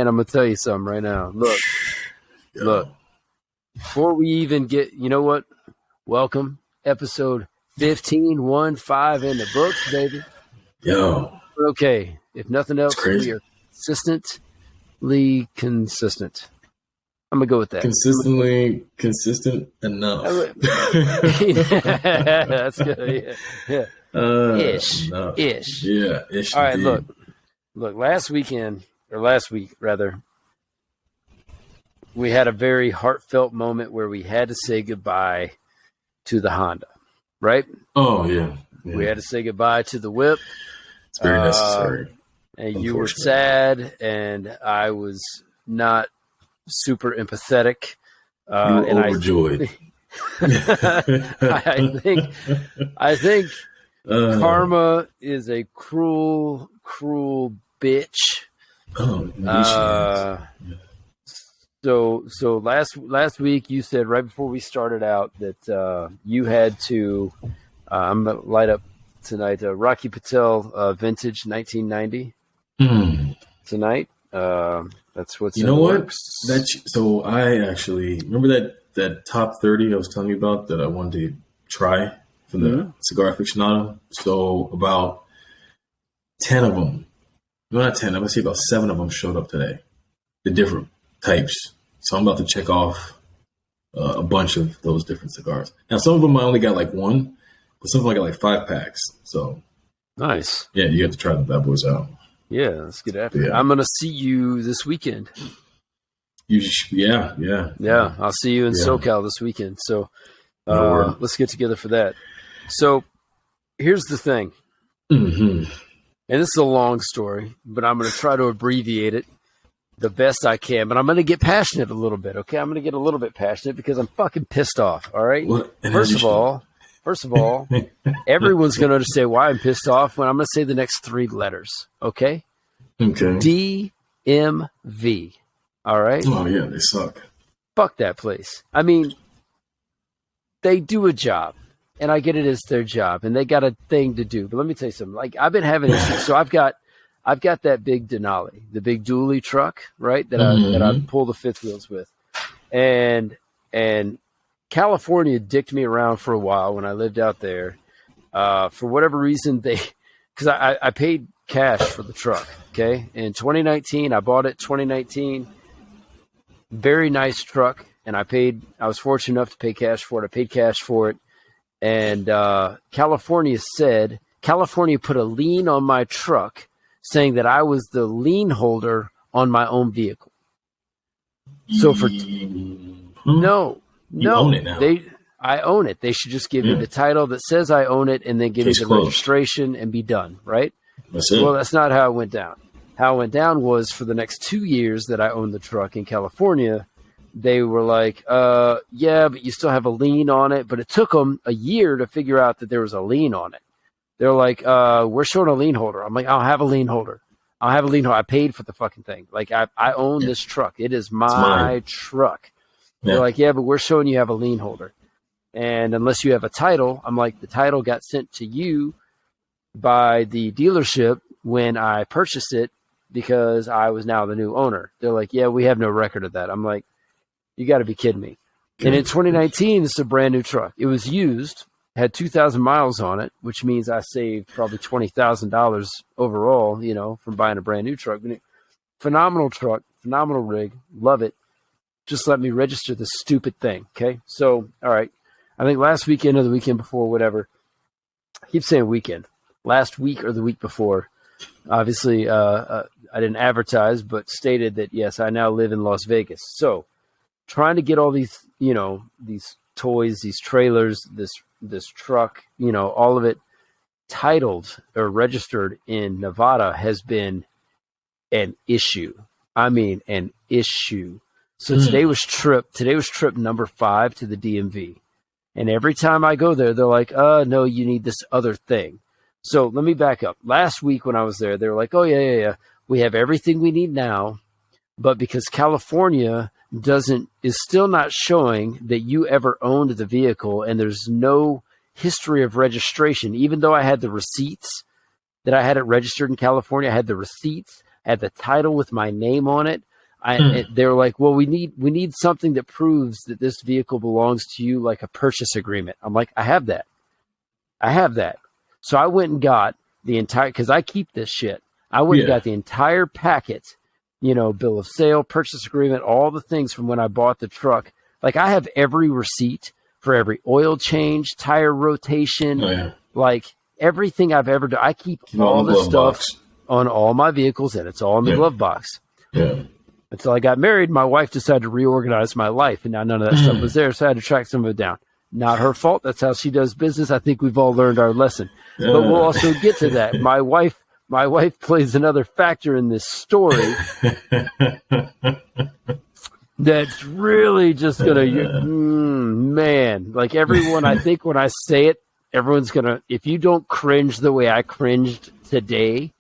man, I'm gonna tell you something right now. Look. Before we even get, you know what? Welcome, episode 15, 1-5 in the books, baby. Yo. Okay, if nothing else, we are consistently consistent. I'm gonna go with that. Consistent enough. That's good. Yeah. Ish. Yeah, ish. All right, look. Last week, rather, we had a very heartfelt moment where we had to say goodbye to the Honda, right? Oh, yeah. We had to say goodbye to the whip. It's very necessary. And you were sad, and I was not super empathetic. You were overjoyed. I think karma is a cruel bitch. Oh, So last week you said right before we started out that you had to. I'm gonna light up tonight. Rocky Patel vintage 1990 tonight. That's what's you know what. So I actually remember that top 30 I was telling you about that I wanted to try for the Cigar Aficionado. So about 10 of them, no, not 10. I'm gonna say about 7 of them showed up today. The different types. So I'm about to check off a bunch of those different cigars. Now, some of them I only got like 1, but some of them I got like 5 packs. So nice. Yeah, you have to try the bad boys out. Yeah, let's get after it. I'm going to see you this weekend. Yeah. I'll see you in SoCal this weekend. So let's get together for that. So here's the thing. And this is a long story, but I'm going to try to abbreviate it the best I can, but I'm going to get passionate a little bit, okay? I'm going to get a little bit passionate because I'm fucking pissed off, all right? First of all, everyone's going to understand why I'm pissed off when I'm going to say the next 3 letters, okay? Okay. DMV, all right? Oh, yeah, they suck. Fuck that place. I mean, they do a job, and I get it as their job, and they got a thing to do. But let me tell you something. Like, I've been having issues. So I've got that big Denali, the big dually truck, right? That I pull the 5th wheels with, and California dicked me around for a while when I lived out there. For whatever reason, because I paid cash for the truck. Okay, in 2019, I bought it. 2019, very nice truck, and I was fortunate enough to pay cash for it. I paid cash for it, and California put a lien on my truck, saying that I was the lien holder on my own vehicle. So no, own it now. I own it. They should just give me the title that says I own it, and then give me the registration and be done, right? That's it. Well, that's not how it went down. How it went down was for the next 2 years that I owned the truck in California, they were like, yeah, but you still have a lien on it. But it took them a year to figure out that there was a lien on it. They're like, we're showing a lien holder. I'm like, I'll have a lien holder. I paid for the fucking thing. Like, I own this truck. It is my truck. Yeah. They're like, yeah, but we're showing you have a lien holder. And unless you have a title, I'm like, the title got sent to you by the dealership when I purchased it because I was now the new owner. They're like, yeah, we have no record of that. I'm like, you got to be kidding me. And in 2019, it's a brand new truck. It was used. Had 2,000 miles on it, which means I saved probably $20,000 overall, from buying a brand new truck. Phenomenal truck, phenomenal rig, love it. Just let me register this stupid thing, okay? So, all right. I think last weekend or the weekend before, whatever. I keep saying weekend. Last week or the week before, obviously, I didn't advertise, but stated that, yes, I now live in Las Vegas. So, trying to get all these, these toys, these trailers, this truck, all of it titled or registered in Nevada has been an issue. I mean, an issue. So today was trip number 5 to the DMV. And every time I go there, they're like, no, you need this other thing. So let me back up. Last week when I was there, they were like, oh, yeah. We have everything we need now. But because California is still not showing that you ever owned the vehicle, and there's no history of registration, even though I had the receipts that I had it registered in California, I had the receipts, I had the title with my name on it. They were like, well, we need something that proves that this vehicle belongs to you, like a purchase agreement. I'm like, I have that. So I went and got the entire, because I keep this shit. I went and got the entire packet, bill of sale, purchase agreement, all the things from when I bought the truck. Like, I have every receipt for every oil change, tire rotation, like everything I've ever done. I keep all the stuff on all my vehicles, and it's all in the glove box. Yeah. Until I got married, my wife decided to reorganize my life, and now none of that stuff was there, so I had to track some of it down. Not her fault. That's how she does business. I think we've all learned our lesson. But we'll also get to that. My wife plays another factor in this story that's really just gonna, man. Like, everyone, I think when I say it, everyone's gonna. If you don't cringe the way I cringed today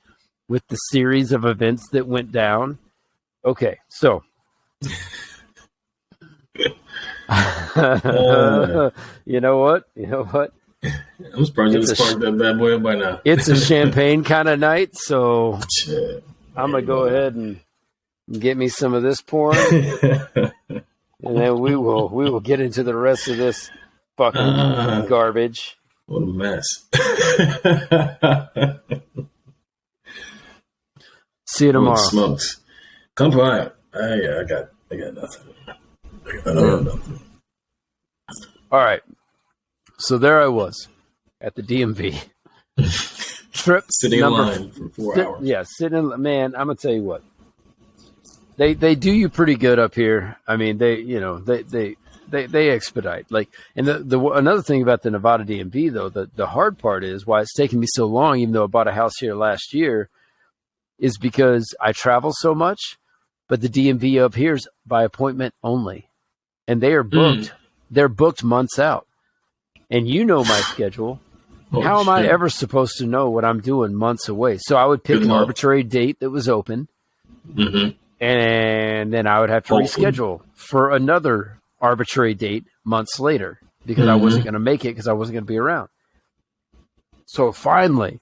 with the series of events that went down. Okay, so you know what? I'm surprised you sparked that bad boy up by now. It's a champagne kind of night, so I'm gonna go ahead and get me some of this pouring, and then we will get into the rest of this fucking garbage. What a mess. See you tomorrow. Smokes. Come by. I got nothing. I got nothing. All right. So there I was at the DMV. Trip sitting in line for 4 hours. Yeah, sitting. Man, I'm gonna tell you what. They do you pretty good up here. I mean, they expedite. Like, and the another thing about the Nevada DMV though, the hard part is why it's taken me so long, even though I bought a house here last year, is because I travel so much. But the DMV up here is by appointment only, and they are booked. They're booked months out, and my schedule. How am I ever supposed to know what I'm doing months away? So I would pick an arbitrary date that was open, and then I would have to reschedule for another arbitrary date months later because I wasn't going to make it because I wasn't going to be around. So finally,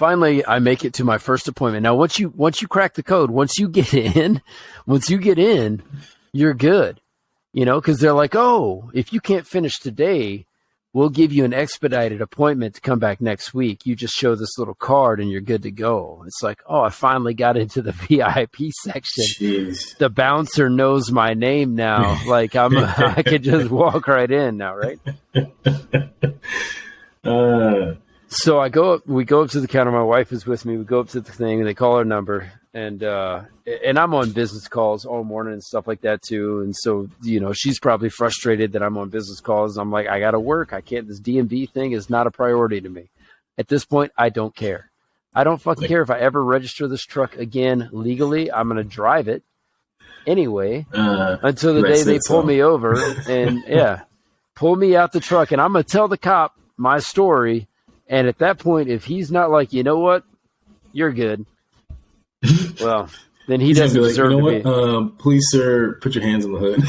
I make it to my first appointment. Now, once you crack the code, once you get in, you're good, because they're like, oh, if you can't finish today, we'll give you an expedited appointment to come back next week. You just show this little card and you're good to go. It's like, oh, I finally got into the VIP section. Jeez. The bouncer knows my name now. Like, I could just walk right in now, right? So we go up to the counter. My wife is with me. We go up to the thing, and they call her number, and I'm on business calls all morning and stuff like that too. And so, she's probably frustrated that I'm on business calls. I'm like, I got to work. I can't. This DMV thing is not a priority to me. At this point, I don't care. I don't fucking care if I ever register this truck again legally. I'm going to drive it anyway until the day they pull me over and pull me out the truck. And I'm going to tell the cop my story. And at that point, if he's not like, you know what, you're good, well, then he doesn't deserve to be. Please, sir, put your hands on the hood.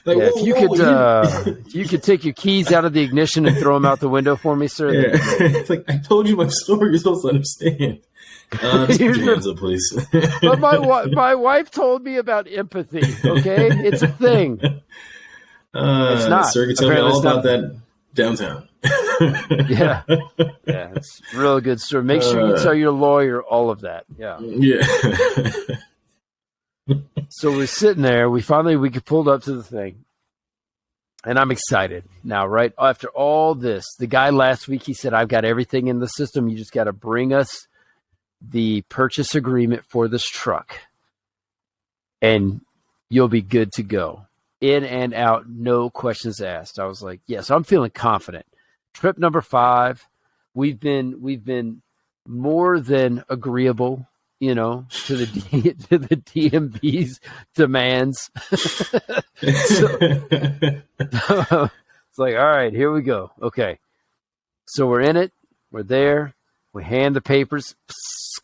If you could take your keys out of the ignition and throw them out the window for me, sir. Yeah. It's like, I told you my story. You're supposed to understand. Just put your hands up, please. But my wife told me about empathy. Okay, it's a thing. It's not. Sir, can tell me all about that downtown. yeah, it's a real good story. Make sure you tell your lawyer all of that. Yeah. So we're sitting there. We get pulled up to the thing, and I'm excited now. Right after all this, the guy last week, he said, "I've got everything in the system. You just got to bring us the purchase agreement for this truck, and you'll be good to go." In and out, no questions asked. I was like, yeah. So I'm feeling confident. Trip number 5, we've been more than agreeable, to the DMV's demands. So, it's like, all right, here we go. Okay, so we're in it. We're there. We hand the papers,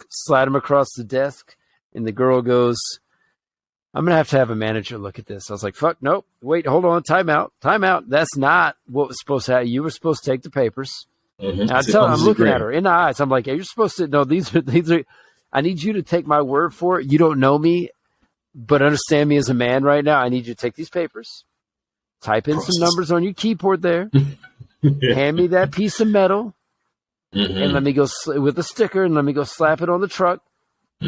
slide them across the desk, and the girl goes, I'm going to have a manager look at this. I was like, fuck, nope. Wait, hold on. Time out. That's not what was supposed to happen. You were supposed to take the papers. I'm looking at her in the eyes. I'm like, you're supposed to, no, these are, I need you to take my word for it. You don't know me, but understand me as a man right now. I need you to take these papers, type in some numbers on your keyboard there, hand me that piece of metal, and let me go with a sticker, and let me go slap it on the truck.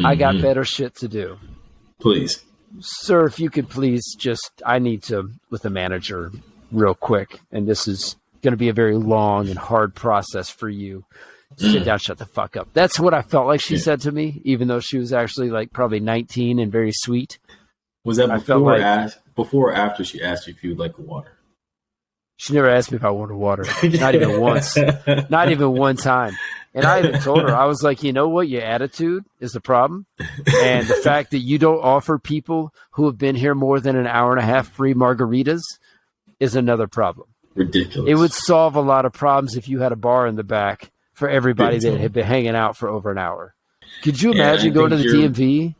I got better shit to do. Please. Sir, if you could please I need to, with the manager real quick, and this is going to be a very long and hard process for you. Sit down, shut the fuck up. That's what I felt like she said to me, even though she was actually like probably 19 and very sweet. Was that before or after she asked you if you would like a water? She never asked me if I wanted water. Not even once. Not even one time. And I even told her, I was like, you know what? Your attitude is the problem. And the fact that you don't offer people who have been here more than an hour and a half free margaritas is another problem. Ridiculous. It would solve a lot of problems if you had a bar in the back for everybody that had been hanging out for over an hour. Could you imagine going to the DMV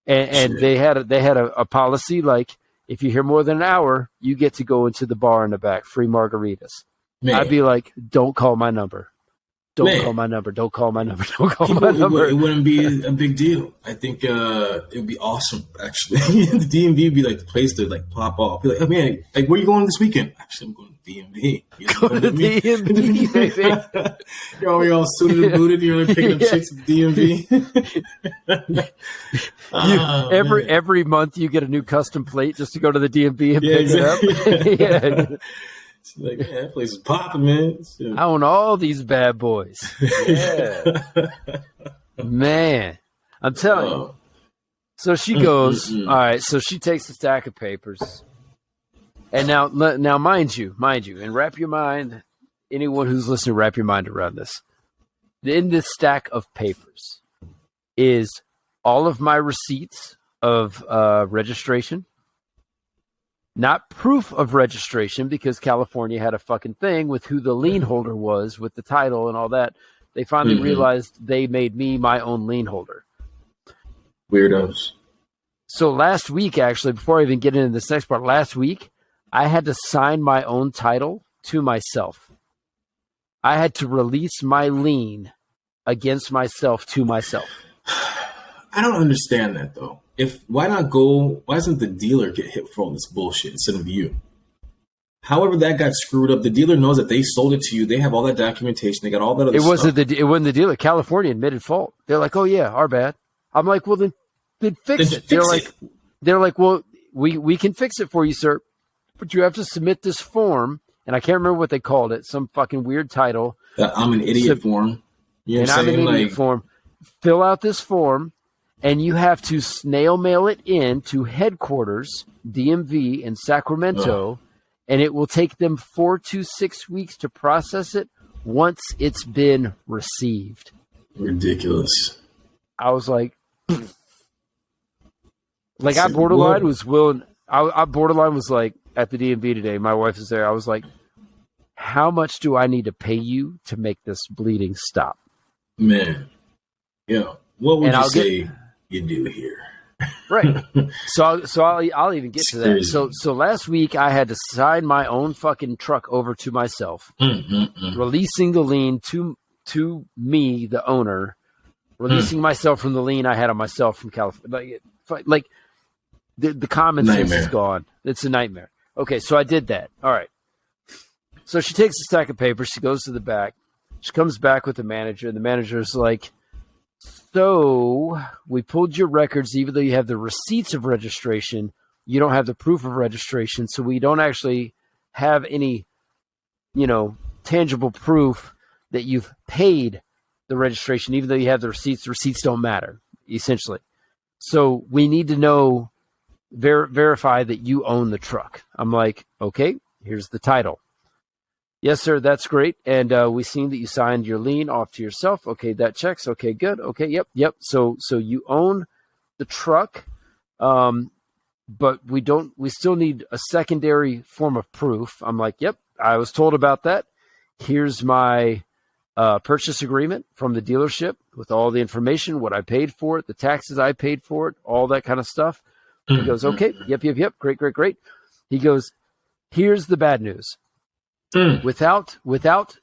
and they had a policy like, if you're here more than an hour, you get to go into the bar in the back, free margaritas. Man. I'd be like, don't call my number. Don't call my number. Don't call my number. Don't call my number. It wouldn't be a big deal. I think it would be awesome, actually. The DMV would be like the place to like pop off. Be like, oh, man, like, where are you going this weekend? Actually, I'm going to DMV. Go to DMV, baby. You're all suited and booted. You're like picking up chicks at the DMV. Every month you get a new custom plate just to go to the DMV and pick it up. It's like, man, that place is popping, man. I own all these bad boys. Yeah. Man, I'm telling you. So she goes, all right, so she takes a stack of papers. And now mind you, and wrap your mind, anyone who's listening, wrap your mind around this. In this stack of papers is all of my receipts of registration. Not proof of registration, because California had a fucking thing with who the lien holder was with the title and all that. They finally realized they made me my own lien holder. Weirdos. So last week, actually, before I even get into this next part, last week, I had to sign my own title to myself. I had to release my lien against myself to myself. I don't understand that, though. Why doesn't the dealer get hit for all this bullshit instead of you? However that got screwed up, the dealer knows that they sold it to you. They have all that documentation. They got all that other stuff. It wasn't the dealer. California admitted fault. They're like, oh yeah, our bad. I'm like, well then fix it. They're like, well, we can fix it for you, sir, but you have to submit this form, and I can't remember what they called it, some fucking weird title. I'm an idiot form. You know what I'm saying? I'm an idiot form. Fill out this form. And you have to snail mail it in to headquarters, DMV in Sacramento, and it will take them 4 to 6 weeks to process it once it's been received. Ridiculous. I was like, I borderline was willing. I borderline was like, at the DMV today, my wife was there. I was like, how much do I need to pay you to make this bleeding stop? Man, yeah. What would you say you do here? Right. So I'll even get to that. So last week I had to sign my own fucking truck over to myself, releasing the lien to me, the owner, releasing myself from the lien I had on myself from California. Like the common sense is gone. It's a nightmare. Okay, so I did that. All right. So she takes a stack of papers. She goes to the back. She comes back with the manager. And the manager's like, so we pulled your records, even though you have the receipts of registration, you don't have the proof of registration. So we don't actually have any, tangible proof that you've paid the registration, even though you have the receipts. The receipts don't matter, essentially. So we need to know, verify that you own the truck. I'm like, okay, here's the title. Yes, sir, that's great. And we seen that you signed your lien off to yourself. Okay, that checks. Okay, good. Okay, yep. So you own the truck, but we still need a secondary form of proof. I'm like, yep, I was told about that. Here's my purchase agreement from the dealership with all the information, what I paid for it, the taxes I paid for it, all that kind of stuff. He goes, okay, yep, great. He goes, here's the bad news. Without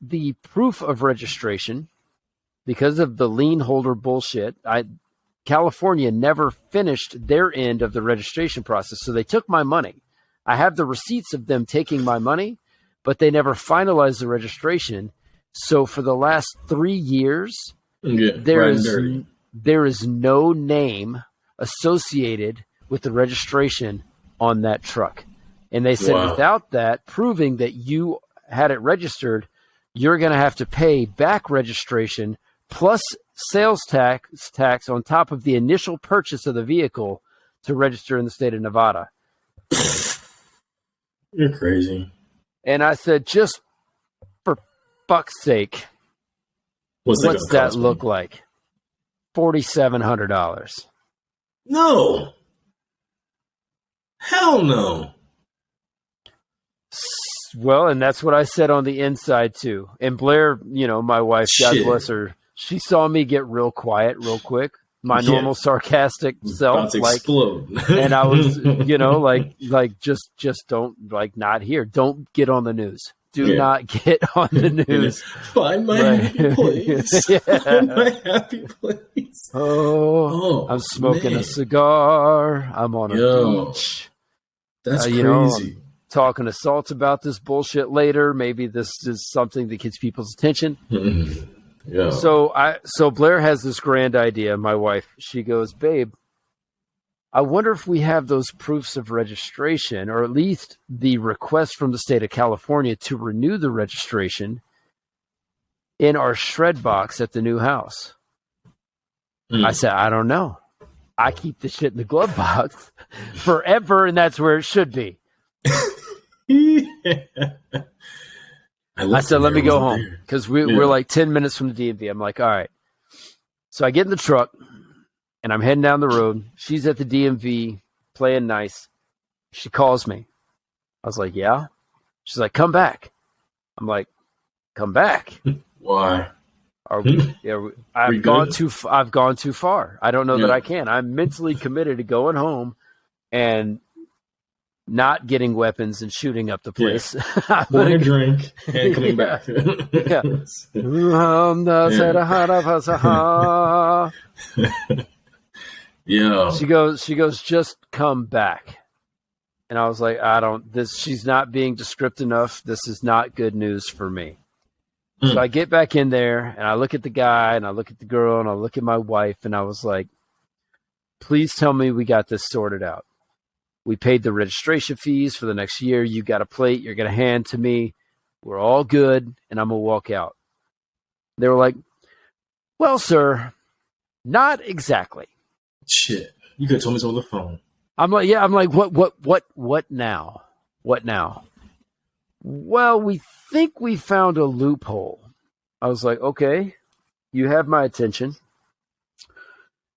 the proof of registration, because of the lien holder bullshit, California never finished their end of the registration process. So they took my money. I have the receipts of them taking my money, but they never finalized the registration. So for the last 3 years, there is no name associated with the registration on that truck. And they said without that, proving that you had it registered, you're going to have to pay back registration plus sales tax on top of the initial purchase of the vehicle to register in the state of Nevada. You're crazy. And I said, just for fuck's sake, what's that look like? $4,700. No. Hell no. Well, and that's what I said on the inside too. And Blair, my wife, God bless her, she saw me get real quiet real quick. My normal sarcastic self, explode. And I was, just don't not here. Don't get on the news. Do not get on the news. Find my happy place. Find my happy place. Oh, I'm smoking a cigar. I'm on a beach. That's crazy. Talking to Salt about this bullshit later. Maybe this is something that gets people's attention. Yeah. So Blair has this grand idea. My wife, she goes, babe, I wonder if we have those proofs of registration, or at least the request from the state of California to renew the registration in our shred box at the new house. I said, I don't know. I keep the shit in the glove box forever, and that's where it should be. I said, let me go home, because we're like 10 minutes from the DMV. I'm like, all right. So I get in the truck, and I'm heading down the road. She's at the DMV playing nice. She calls me. I was like, yeah. She's like, come back. I'm like, come back. Why? I've gone too far. I don't know that I can. I'm mentally committed to going home and not getting weapons and shooting up the place. Pouring a drink and coming back. Yeah. She goes, just come back. And I was like, she's not being descriptive enough. This is not good news for me. So I get back in there, and I look at the guy, and I look at the girl, and I look at my wife, and I was like, please tell me we got this sorted out. We paid the registration fees for the next year. You got a plate you're going to hand to me. We're all good, and I'm going to walk out. They were like, well, sir, not exactly. Shit. You could have told me so on the phone. I'm like, yeah. I'm like, what now? What now? Well, we think we found a loophole. I was like, okay, you have my attention.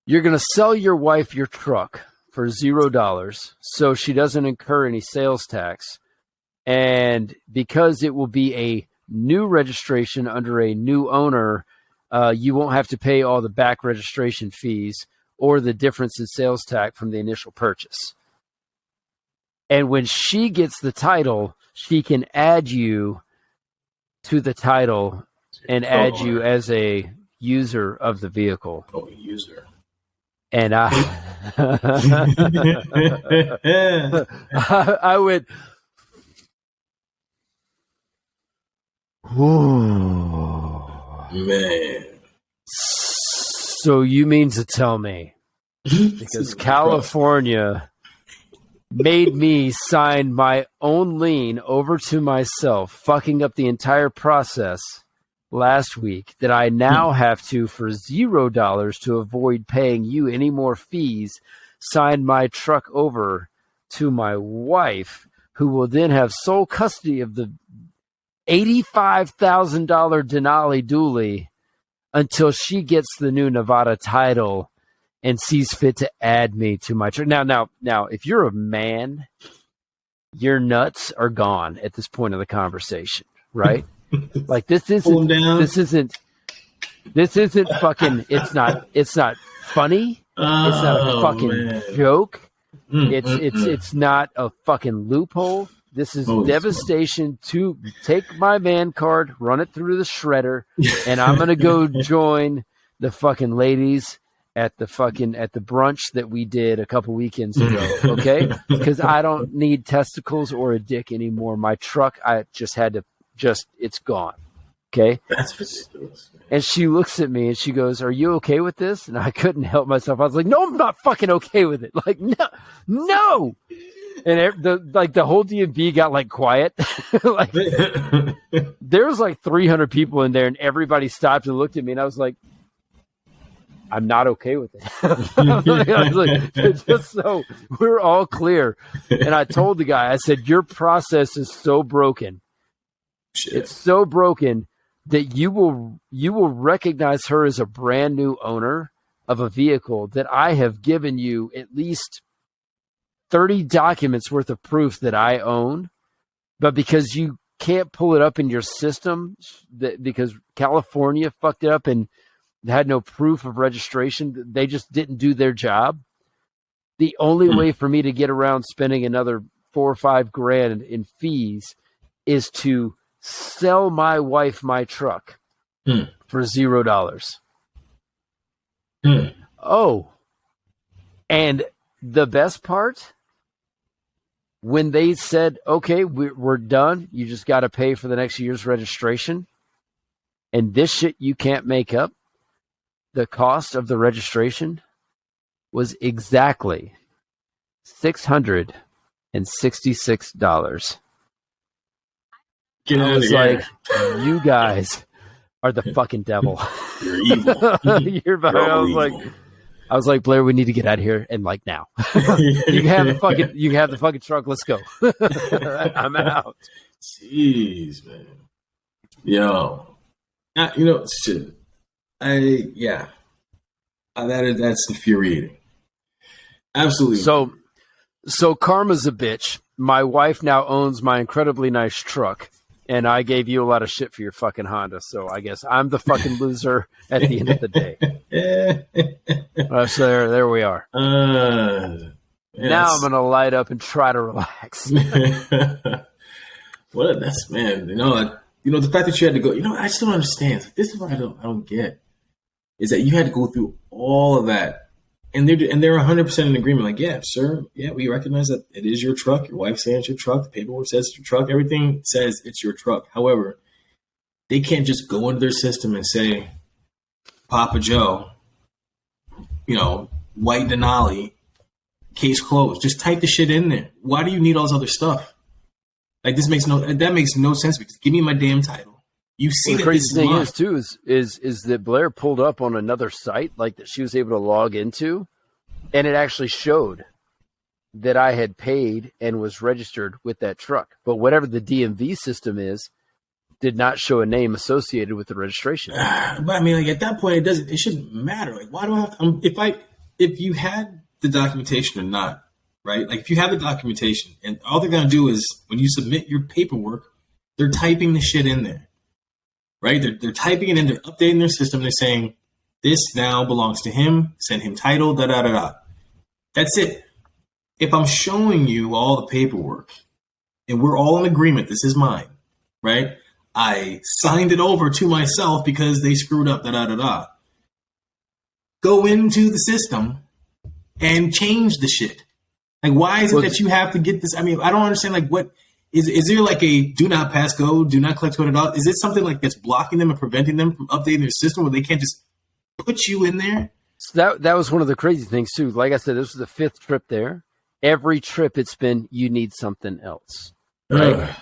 You're going to sell your wife your truck for $0 so she doesn't incur any sales tax. And because it will be a new registration under a new owner, you won't have to pay all the back registration fees or the difference in sales tax from the initial purchase. And when she gets the title, she can add you to the title and add you as a user of the vehicle. Oh, user. And I would. Man. So you mean to tell me, because California made me sign my own lien over to myself, fucking up the entire process last week, that I now have to, for $0 to avoid paying you any more fees, sign my truck over to my wife, who will then have sole custody of the $85,000 Denali dually until she gets the new Nevada title and sees fit to add me to my truck. Now, if you're a man, your nuts are gone at this point of the conversation, right? Like this isn't fucking. It's not funny. It's not a fucking joke. It's not a fucking loophole. This is devastation to take my man card, run it through the shredder, and I'm going to go join the fucking ladies at the brunch that we did a couple weekends ago. Okay. Cause I don't need testicles or a dick anymore. My truck, I just had to it's gone. Okay. That's ridiculous. And she looks at me and she goes, "Are you okay with this?" And I couldn't help myself. I was like, "No, I'm not fucking okay with it." Like, no. And the whole DMV got like quiet. Like there was like 300 people in there and everybody stopped and looked at me and I was like, "I'm not okay with it." I was like, just so we're all clear. And I told the guy, I said, "Your process is so broken. Shit. It's so broken that you will recognize her as a brand new owner of a vehicle that I have given you at least 30 documents worth of proof that I own, but because you can't pull it up in your system because California fucked it up and had no proof of registration, they just didn't do their job. The only way for me to get around spending another $4 or $5 in fees is to sell my wife my truck for $0. Oh, and the best part, when they said, "Okay, we're done. You just got to pay for the next year's registration," and this shit you can't make up, the cost of the registration was exactly $666. I was like, "You guys are the fucking devil." You're evil. I was like, "Blair, we need to get out of here and like now." You can have the fucking truck. Let's go. I'm out. Jeez, man. Yo, shit. That's infuriating. Absolutely. So karma's a bitch. My wife now owns my incredibly nice truck. And I gave you a lot of shit for your fucking Honda, so I guess I'm the fucking loser at the end of the day. So there we are. Now I'm gonna light up and try to relax. Well, that's man. The fact that you had to go. I just don't understand. This is what I don't get is that you had to go through all of that. And they're 100% in agreement. Like, yeah, sir. Yeah, we recognize that it is your truck. Your wife says it's your truck. The paperwork says it's your truck. Everything says it's your truck. However, they can't just go into their system and say, "Papa Joe, White Denali, case closed." Just type the shit in there. Why do you need all this other stuff? Like, that makes no sense. Because give me my damn title. You see, the crazy thing is too is that Blair pulled up on another site like that she was able to log into, and it actually showed that I had paid and was registered with that truck. But whatever the DMV system is, did not show a name associated with the registration. But I mean, like at that point, it shouldn't matter. Like, why do I have to? If you had the documentation or not, right? Like if you have the documentation, and all they're gonna do is when you submit your paperwork, they're typing the shit in there. Right? They're typing it in, they're updating their system. They're saying, "This now belongs to him, send him title, da-da-da-da." That's it. If I'm showing you all the paperwork and we're all in agreement, this is mine, right? I signed it over to myself because they screwed up, da-da-da-da. Go into the system and change the shit. Like, why is it that you have to get this? I mean, I don't understand, like, what... Is there like a do not pass go, do not collect $200? Is it something like that's blocking them and preventing them from updating their system where they can't just put you in there? So that was one of the crazy things too. Like I said, this was the 5th trip there. Every trip it's been, you need something else. Right?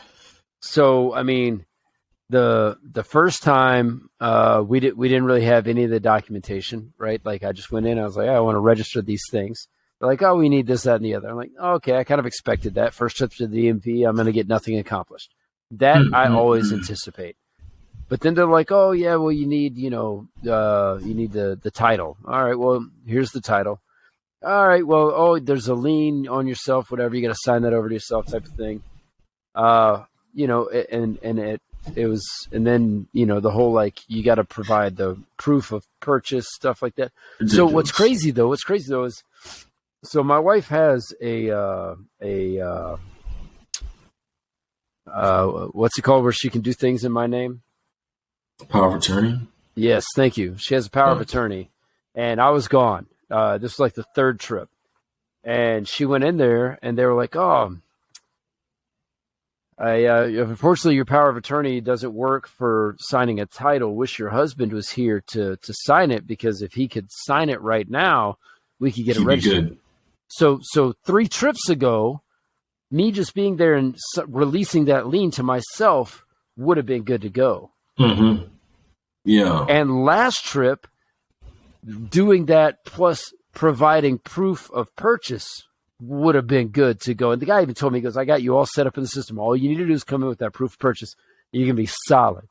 So, I mean, the first time we didn't really have any of the documentation, right? Like I just went in, I was like, I want to register these things. They're like, "Oh, we need this, that, and the other." I'm like, oh, okay, I kind of expected that. First trip to the DMV, I'm going to get nothing accomplished. That I always anticipate. But then they're like, "Oh, yeah, well, you need, you need the title." All right, well, here's the title. All right, well, oh, there's a lien on yourself, whatever. You got to sign that over to yourself, type of thing. And it was, and then the whole like you got to provide the proof of purchase, stuff like that. Ridiculous. So what's crazy though is. So my wife has what's it called where she can do things in my name? Power of attorney? Yes, thank you. She has a power of attorney. and I was gone. This was like the third trip, and she went in there, and they were like, "Oh, unfortunately, your power of attorney doesn't work for signing a title. Wish your husband was here to sign it, because if he could sign it right now, we could get it registered." So 3 trips ago, me just being there and releasing that lien to myself would have been good to go. Mm-hmm. Yeah. And last trip, doing that plus providing proof of purchase would have been good to go. And the guy even told me, he goes, "I got you all set up in the system. All you need to do is come in with that proof of purchase. You can be solid."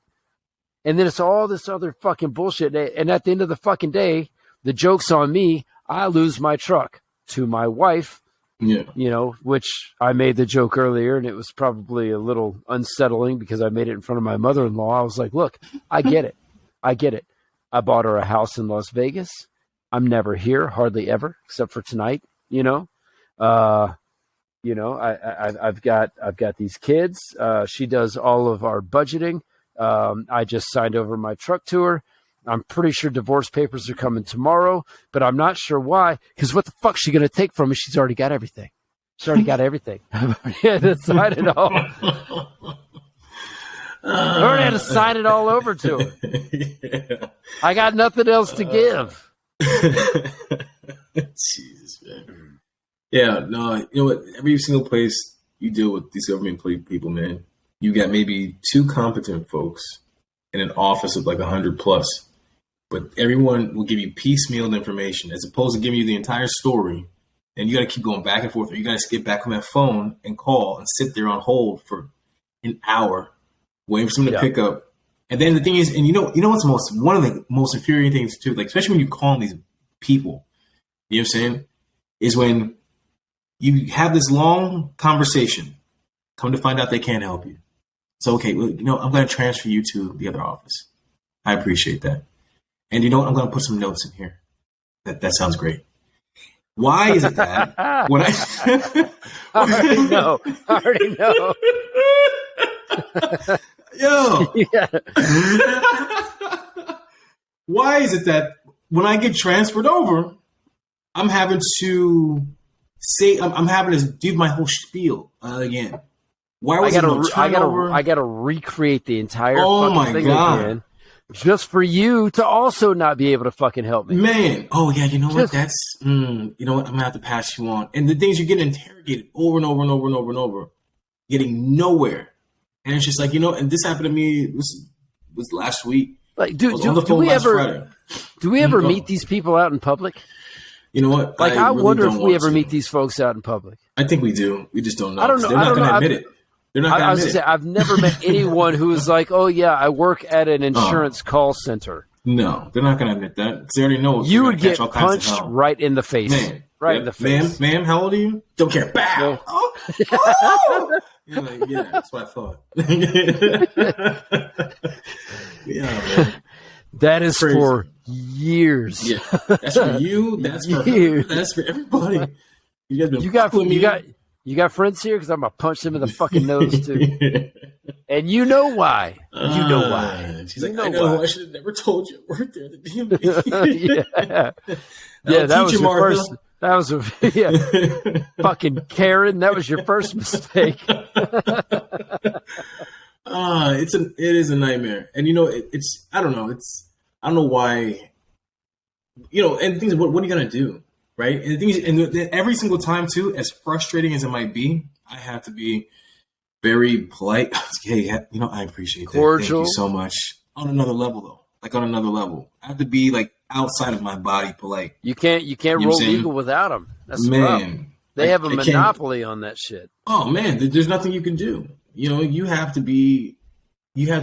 And then it's all this other fucking bullshit. And at the end of the fucking day, the joke's on me. I lose my truck to my wife, which I made the joke earlier, and it was probably a little unsettling because I made it in front of my mother-in-law. I was like, "Look, I get it. I get it. I bought her a house in Las Vegas. I'm never here, hardly ever, except for tonight, I've got these kids. She does all of our budgeting. I just signed over my truck to her. I'm pretty sure divorce papers are coming tomorrow, but I'm not sure why, because what the fuck's she going to take from me? She's already got everything. She's already got everything. I had to sign it all. I already had to sign it all over to her. Yeah. I got nothing else to give. Jesus, man. Yeah, no, you know what? Every single place you deal with these government people, man, you got maybe 2 competent folks in an office of like 100 plus, but everyone will give you piecemeal information as opposed to giving you the entire story. And you got to keep going back and forth, or you got to get back on that phone and call and sit there on hold for an hour, waiting for someone to pick up. And then the thing is, and you know what's one of the most infuriating things too, like especially when you call these people, you know what I'm saying, is when you have this long conversation, come to find out they can't help you. So, okay, well, I'm going to transfer you to the other office. I appreciate that. And I'm going to put some notes in here. That sounds great. Why is it that when I already know. Yo. Yeah. Why is it that when I get transferred over, I'm having to say I'm having to do my whole spiel again? Why was I gotta recreate the entire fucking thing again, just for you to also not be able to fucking help me, man. Oh yeah, you know what? That's you know what? I'm gonna have to pass you on. And the things you're getting interrogated over and over and over and over and over, getting nowhere. And it's just like, and this happened to me. This was last week. Like, do we ever meet these people out in public? You know what? Like, I really wonder if we ever meet these folks out in public. I think we do. We just don't know. I don't know. They're not going to admit it. They're not going to admit it. I've never met anyone who is like, "Oh yeah, I work at an insurance call center." No, they're not going to admit that because they already know you would get punched right in the face. Man, in the face. Ma'am, how old are you? Don't care. Bow. Oh. You're like, yeah, that's what I thought. Yeah, man. That is crazy. For years. Yeah, that's for you. That's for her. That's for everybody. You got friends here because I'm gonna punch them in the fucking nose too. And you know why? You know why? She's like, I know. I should have never told you I worked there at the DMV. Yeah, that was your first. That was fucking Karen. That was your first mistake. It is a nightmare, and it's I don't know. I don't know why. And the thing is, what are you gonna do, right? And the thing is, and every single time too, as frustrating as it might be, I have to be very polite. Hey, I appreciate that. Cordial. Thank you so much. On another level, though, like on another level, I have to be like outside of my body polite. You can't roll legal without them. That's man. They have a monopoly on that shit. Oh man, there's nothing you can do. You have to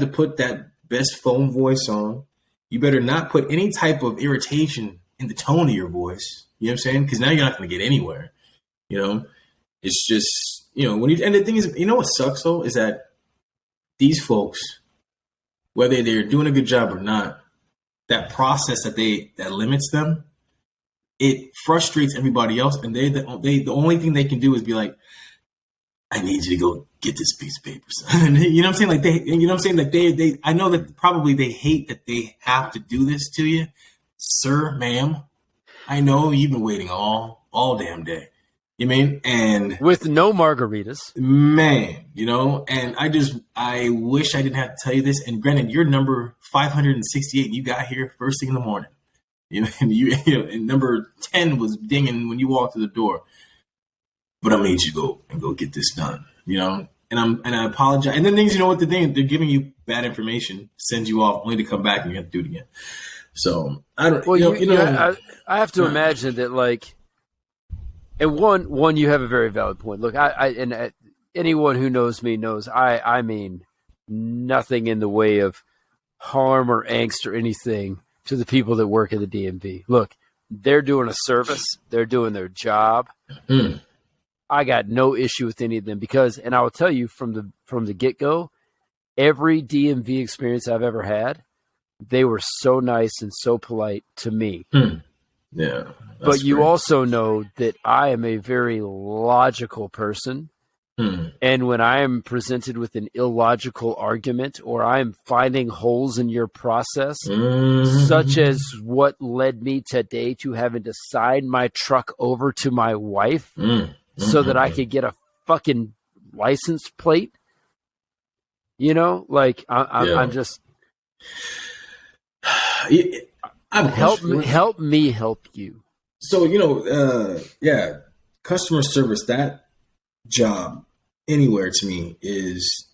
put that best phone voice on. You better not put any type of irritation in the tone of your voice. You know what I'm saying? Because now you're not going to get anywhere. It's just, and the thing is, what sucks though, is that these folks, whether they're doing a good job or not, that process that limits them, it frustrates everybody else. And the only thing they can do is be like, I need you to go get this piece of paper. You know what I'm saying? Like I know that probably they hate that they have to do this to you, sir, ma'am, I know you've been waiting all damn day. You mean? And with no margaritas, man, and I wish I didn't have to tell you this. And granted, you're number 568 and you got here first thing in the morning. And number 10 was dinging when you walked through the door. But I made you go get this done, and I apologize. And then things, what the thing, they're giving you bad information, send you off only to come back and you have to do it again. So I don't, well, I have to imagine that, like, and one, you have a very valid point. Look, anyone who knows me knows I mean nothing in the way of harm or angst or anything to the people that work at the DMV. Look, they're doing a service. They're doing their job. Mm. I got no issue with any of them because, and I will tell you from the get-go, every DMV experience I've ever had, they were so nice and so polite to me. Mm. Yeah. But you also know that I am a very logical person. Mm. And when I am presented with an illogical argument or I am finding holes in your process, such as what led me today to having to sign my truck over to my wife so that I could get a fucking license plate, like I'm just help me help you. So, customer service, that job anywhere to me is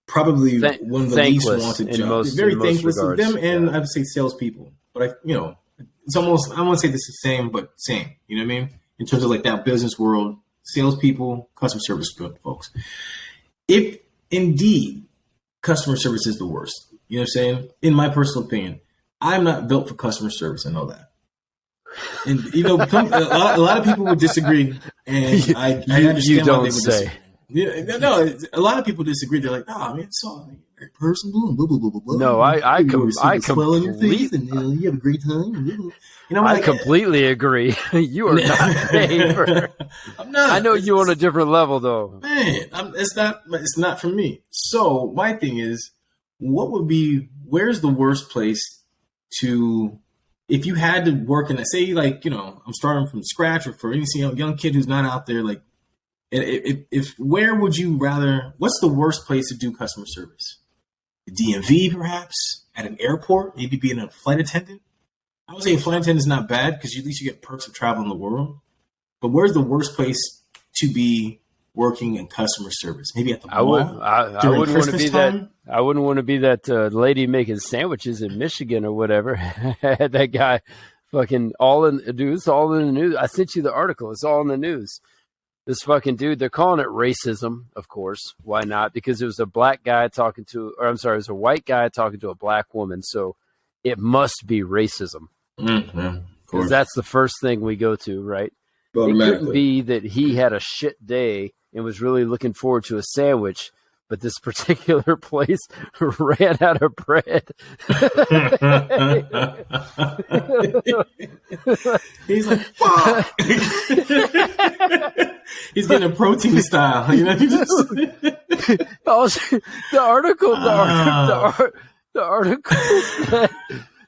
probably one of the least wanted jobs. Very thankless of them, and I would say salespeople. But it's almost, I won't say this is the same, but same. You know what I mean? In terms of like that business world, salespeople, customer service folks. If indeed customer service is the worst, you know what I'm saying? In my personal opinion, I'm not built for customer service. I know that. And a lot of people would disagree, and I understand you why don't they would say. disagree. No, a lot of people disagree. They're like, "Oh, man, it's all very personal." Blah blah blah blah blah. No, I completely. On your face and you have a great time. I completely agree. You are not paying for. I'm not. I know you on a different level, though. Man, it's not for me. So my thing is, where's the worst place to? If you had to work in, say, like, I'm starting from scratch, or for any young kid who's not out there, like, where would you rather, what's the worst place to do customer service? The DMV, perhaps? At an airport? Maybe being a flight attendant? I would say a flight attendant is not bad because at least you get perks of traveling the world. But where's the worst place to be working in customer service? Maybe at the mall? I wouldn't want to be that. I wouldn't want to be that lady making sandwiches in Michigan or whatever. That guy, fucking it's all in the news. I sent you the article. It's all in the news. This fucking dude. They're calling it racism, of course. Why not? Because it was a black guy it was a white guy talking to a black woman. So it must be racism. Because that's the first thing we go to, right? It couldn't be that he had a shit day and was really looking forward to a sandwich, but this particular place ran out of bread. He's like, fuck. He's getting a protein style. The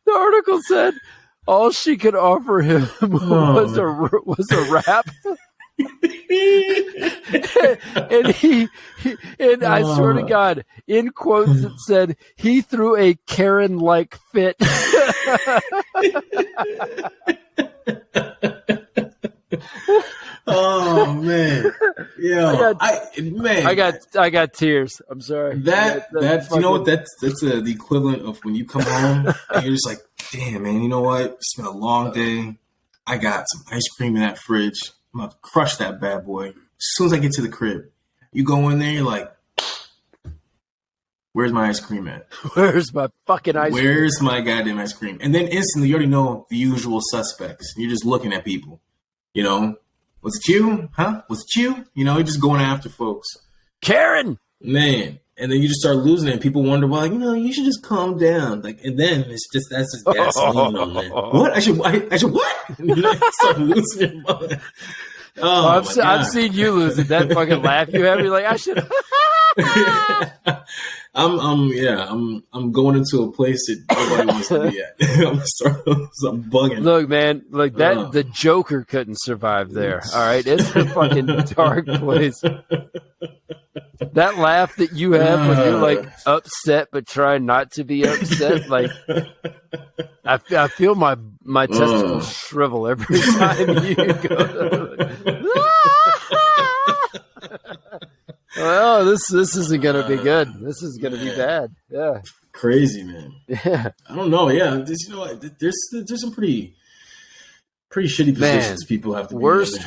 article said all she could offer him was a wrap. and I swear to God, in quotes it said he threw a Karen-like fit. Oh man, I got tears. I'm sorry. That's the equivalent of when you come home and you're just like, damn man, you know what? It's been a long day. I got some ice cream in that fridge. I'm about to crush that bad boy. As soon as I get to the crib, you go in there, you're like, where's my ice cream at? Where's my fucking ice cream? Where's my goddamn ice cream? And then instantly you already know the usual suspects. You're just looking at people. Was it you? Huh? Was it you? You're just going after folks. Karen! Man. And then you just start losing it. And people wonder, well, you should just calm down. And then that's just gasoline on there. What? I should what? You start losing your mind. I've seen you lose it. That fucking laugh you have. You're like, I should. I'm going into a place that nobody wants to be at. I'm bugging. Look, man, look that the Joker couldn't survive there. All right, it's a fucking dark place. That laugh that you have when you're like upset but try not to be upset, like I feel my testicles shrivel every time you go. Oh, this isn't gonna be good. This is gonna be bad. Yeah, crazy, man. Yeah, I don't know. Yeah, there's some pretty shitty positions people have to be worst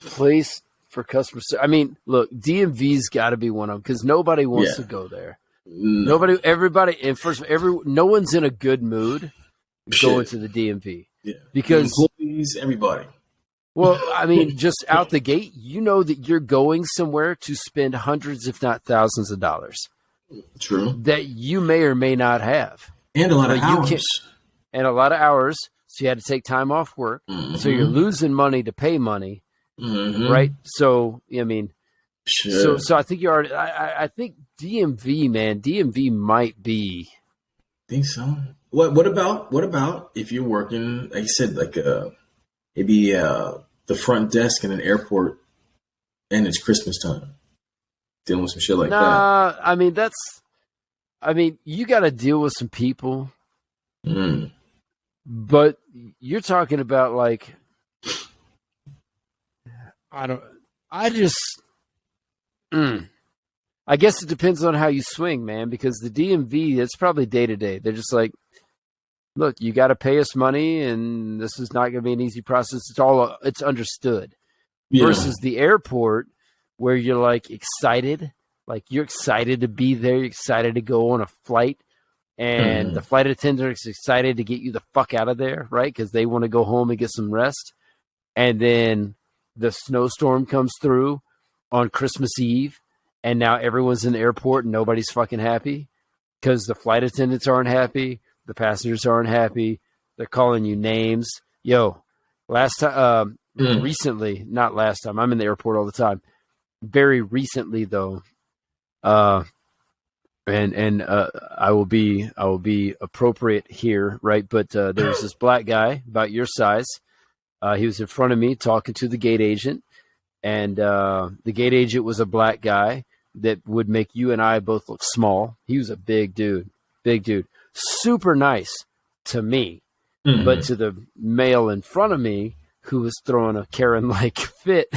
place for customer service. I mean, look, DMV's got to be one of them because nobody wants to go there. No. Everybody, and no one's in a good mood going to the DMV. Yeah, because employees, everybody. Well, I mean, just out the gate, you know that you're going somewhere to spend hundreds, if not thousands, of dollars. True. That you may or may not have, and a lot of hours. And a lot of hours, so you had to take time off work. Mm-hmm. So you're losing money to pay money. Mm-hmm. Right, so I mean, so I think you already. I think DMV, man, DMV might be. Think so. What about if you're working, like you said, like maybe the front desk in an airport, and it's Christmas time, dealing with some shit like that. I mean, you got to deal with some people, but you're talking about like. I guess it depends on how you swing, man, because the DMV, it's probably day to day. They're just like, look, you got to pay us money and this is not going to be an easy process. It's understood versus the airport where you're like excited, like you're excited to be there. You're excited to go on a flight and the flight attendant is excited to get you the fuck out of there. Right. Cause they want to go home and get some rest. And then the snowstorm comes through on Christmas Eve, and now everyone's in the airport and nobody's fucking happy because the flight attendants aren't happy. The passengers aren't happy. They're calling you names. Yo, recently, not last time. I'm in the airport all the time. Very recently, though, I will be appropriate here, right? But there was this black guy about your size. He was in front of me talking to the gate agent, and the gate agent was a black guy that would make you and I both look small. He was a big dude, super nice to me, but to the male in front of me who was throwing a Karen-like fit,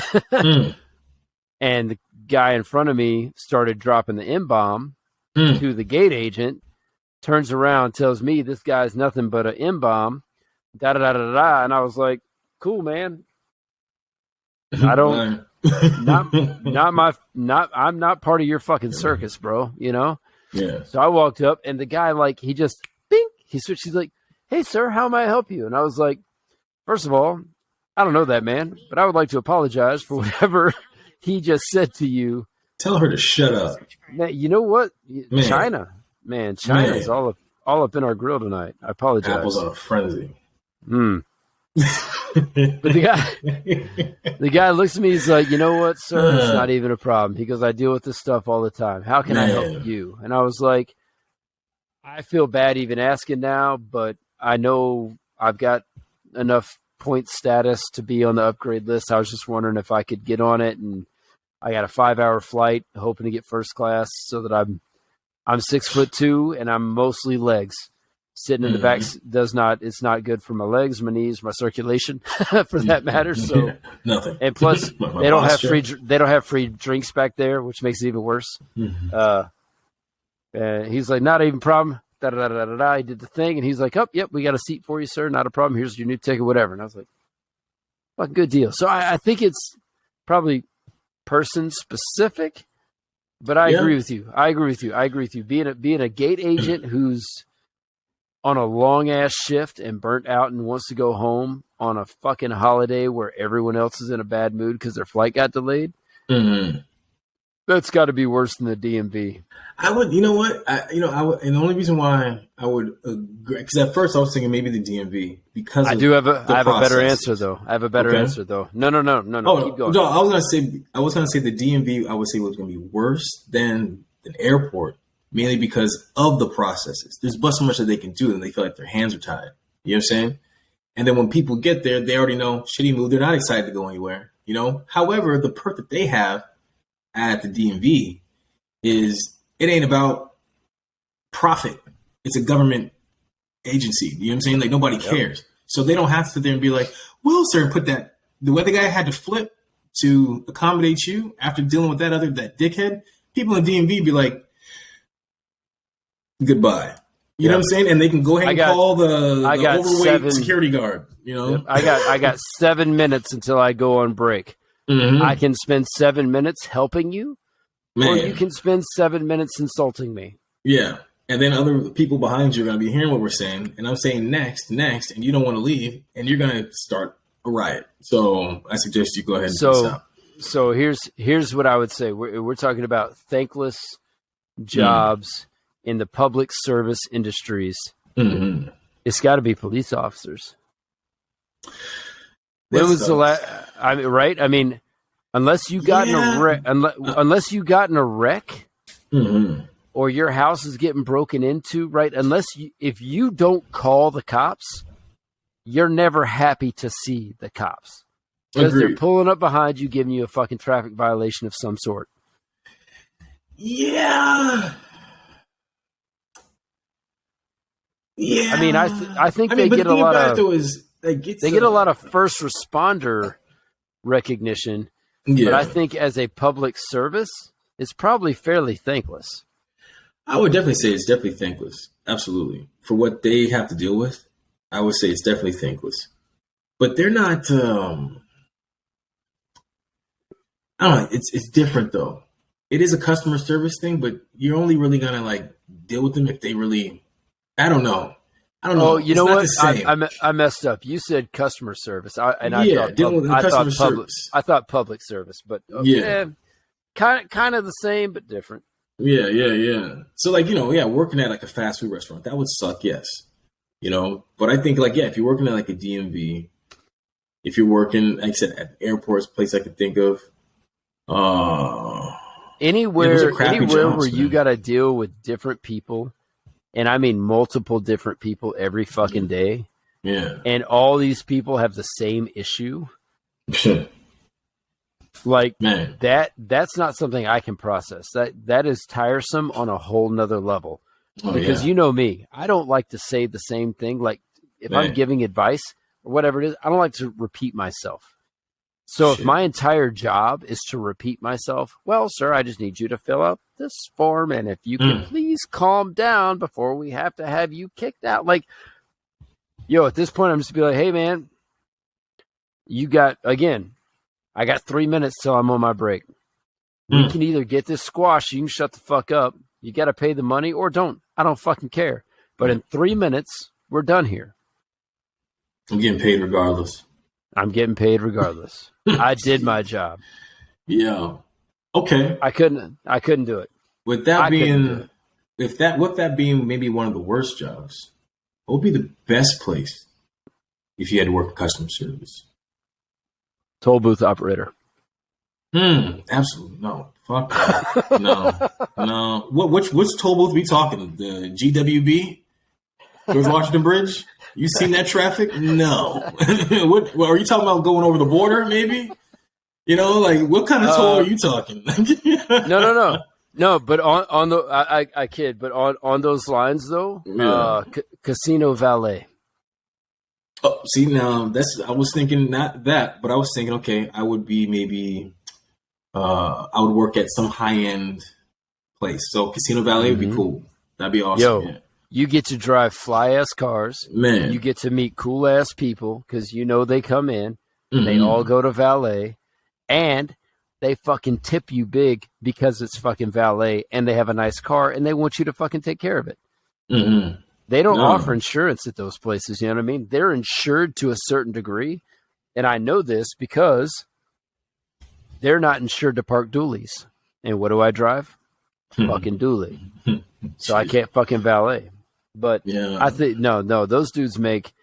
and the guy in front of me started dropping the M-bomb to the gate agent, turns around, tells me this guy's nothing but an M-bomb, da-da-da-da-da, and I was like, cool, man. I don't, I'm not part of your fucking circus, bro. You know? Yeah. So I walked up and the guy, like, he just, bing, he switched. He's like, hey, sir, how may I help you? And I was like, first of all, I don't know that man, but I would like to apologize for whatever he just said to you. Tell her to shut up. Man, you know what? China is all up in our grill tonight. I apologize. Apple's on a frenzy. But the guy looks at me. He's like, you know what, sir? It's not even a problem. He goes, I deal with this stuff all the time. How can I help you? And I was like, I feel bad even asking now, but I know I've got enough point status to be on the upgrade list. I was just wondering if I could get on it, and I got a 5-hour flight, hoping to get first class, so that I'm 6'2" and I'm mostly legs. Sitting in the back it's not good for my legs, my knees, my circulation, for that matter. So nothing. And plus, they don't have free drinks back there, which makes it even worse. He's like, not even a problem. Da da da da da. He did the thing, and he's like, oh, yep, we got a seat for you, sir. Not a problem. Here's your new ticket, whatever. And I was like, fucking good deal. So I think it's probably person specific, but I agree with you. I agree with you. Being a gate agent who's on a long ass shift and burnt out and wants to go home on a fucking holiday where everyone else is in a bad mood because their flight got delayed. That's got to be worse than the DMV. I would, you know what, I would, and the only reason why I would agree, because at first I was thinking maybe the DMV because I of do have the I have a better processes. answer though. I have a better Okay. answer though. No. Oh Keep going. no, I was gonna say the DMV. I would say was gonna be worse than an airport, mainly because of the processes. There's but so much that they can do, and they feel like their hands are tied. You know what I'm saying? And then when people get there, they already know shitty move. They're not excited to go anywhere. You know. However, the perk that they have at the DMV is it ain't about profit. It's a government agency. You know what I'm saying? Like nobody cares. So they don't have to sit there and be like, well, sir, and put that the way the guy had to flip to accommodate you after dealing with that dickhead. People in DMV be like, goodbye. You know what I'm saying? And they can go ahead and call the overweight security guard. You know, I got 7 minutes until I go on break. Mm-hmm. I can spend 7 minutes helping you, or you can spend 7 minutes insulting me. Yeah. And then other people behind you are going to be hearing what we're saying. And I'm saying next, and you don't want to leave, and you're going to start a riot. So I suggest you go ahead and stop. So here's what I would say. We're talking about thankless jobs in the public service industries. Mm-hmm. It's got to be police officers. When was the last? I mean, right? I mean, unless you got in a wreck, unless you got in a wreck. Mm-hmm. Or your house is getting broken into, right? If you don't call the cops, you're never happy to see the cops. Because they're pulling up behind you, giving you a fucking traffic violation of some sort. Yeah. Yeah. I mean, I think they get a lot of first responder recognition. Yeah. But I think as a public service, it's probably fairly thankless. I would definitely say it's definitely thankless. Absolutely. For what they have to deal with, I would say it's definitely thankless. But they're not, I don't know, it's different though. It is a customer service thing, but you're only really going to like deal with them if they really, I don't know. Oh, you know what? I messed up. You said customer service. I thought public service, but kind of the same, but different. Yeah. So like, working at like a fast food restaurant, that would suck. Yes. But I think like, if you're working at like a DMV, if you're working, like I said, at airports, place I could think of, anywhere where you got to deal with different people. And I mean, multiple different people every fucking day. Yeah. And all these people have the same issue. Like that's not something I can process. That is tiresome on a whole nother level. Because you know me, I don't like to say the same thing. Like if I'm giving advice or whatever it is, I don't like to repeat myself. So if my entire job is to repeat myself, well, sir, I just need you to fill out this form. And if you can please calm down before we have to have you kicked out. Like, at this point, I'm just be like, hey man, I got 3 minutes till I'm on my break. We can either get this squash, you can shut the fuck up. You got to pay the money or don't. I don't fucking care. But in 3 minutes, we're done here. I'm getting paid regardless. I did my job. Yeah. Okay. I couldn't do it. With that being maybe one of the worst jobs, what would be the best place if you had to work in customer service? Toll booth operator. Absolutely no. Fuck that. No. Which toll booth we talking? The GWB, George Washington Bridge. You seen that traffic? No. What are you talking about? Going over the border? Maybe. Like what kind of toll are you talking? No. But on the I kid. But on those lines though, casino valet. Oh, see now I was thinking not that, but I was thinking, okay, I would be maybe, I would work at some high end place. So casino valet would be cool. That'd be awesome. You get to drive fly ass cars. Man, you get to meet cool ass people because they come in, and they all go to valet, and they fucking tip you big because it's fucking valet, and they have a nice car, and they want you to fucking take care of it. Mm-hmm. They don't offer insurance at those places. You know what I mean? They're insured to a certain degree. And I know this because they're not insured to park dualies. And what do I drive? Fucking dually. So I can't fucking valet. But Yeah. I think no, those dudes make.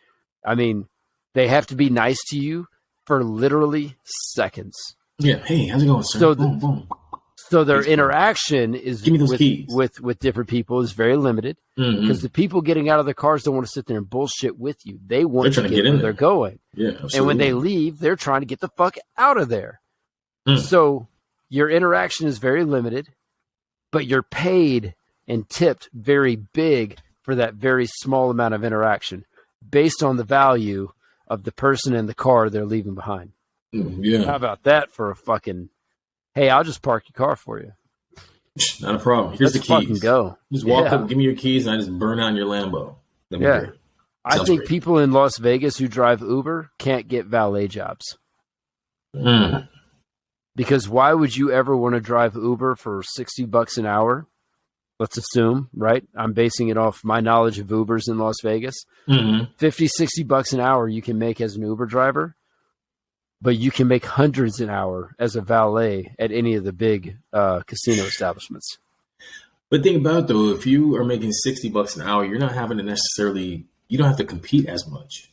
I mean, they have to be nice to you for literally seconds. Yeah. Hey, how's it going, sir? So Boom, boom. So their interaction is Give me those keys. with different people is very limited because the people getting out of their cars don't want to sit there and bullshit with you. They want to get where they're going. Yeah, absolutely. And when they leave, they're trying to get the fuck out of there. So your interaction is very limited, but you're paid and tipped very big for that very small amount of interaction based on the value of the person in the car they're leaving behind. Yeah. How about that for a fucking... Hey, I'll just park your car for you. Not a problem. Here's Let's the keys. Fucking go. Just walk up, give me your keys, and I just burn out your Lambo. I think people in Las Vegas who drive Uber can't get valet jobs. Because why would you ever want to drive Uber for $60 an hour? Let's assume, right? I'm basing it off my knowledge of Ubers in Las Vegas. $50-$60 an hour you can make as an Uber driver. But you can make hundreds an hour as a valet at any of the big casino establishments. But think about it, though, if you are making $60 an hour, you're not having to necessarily, you don't have to compete as much.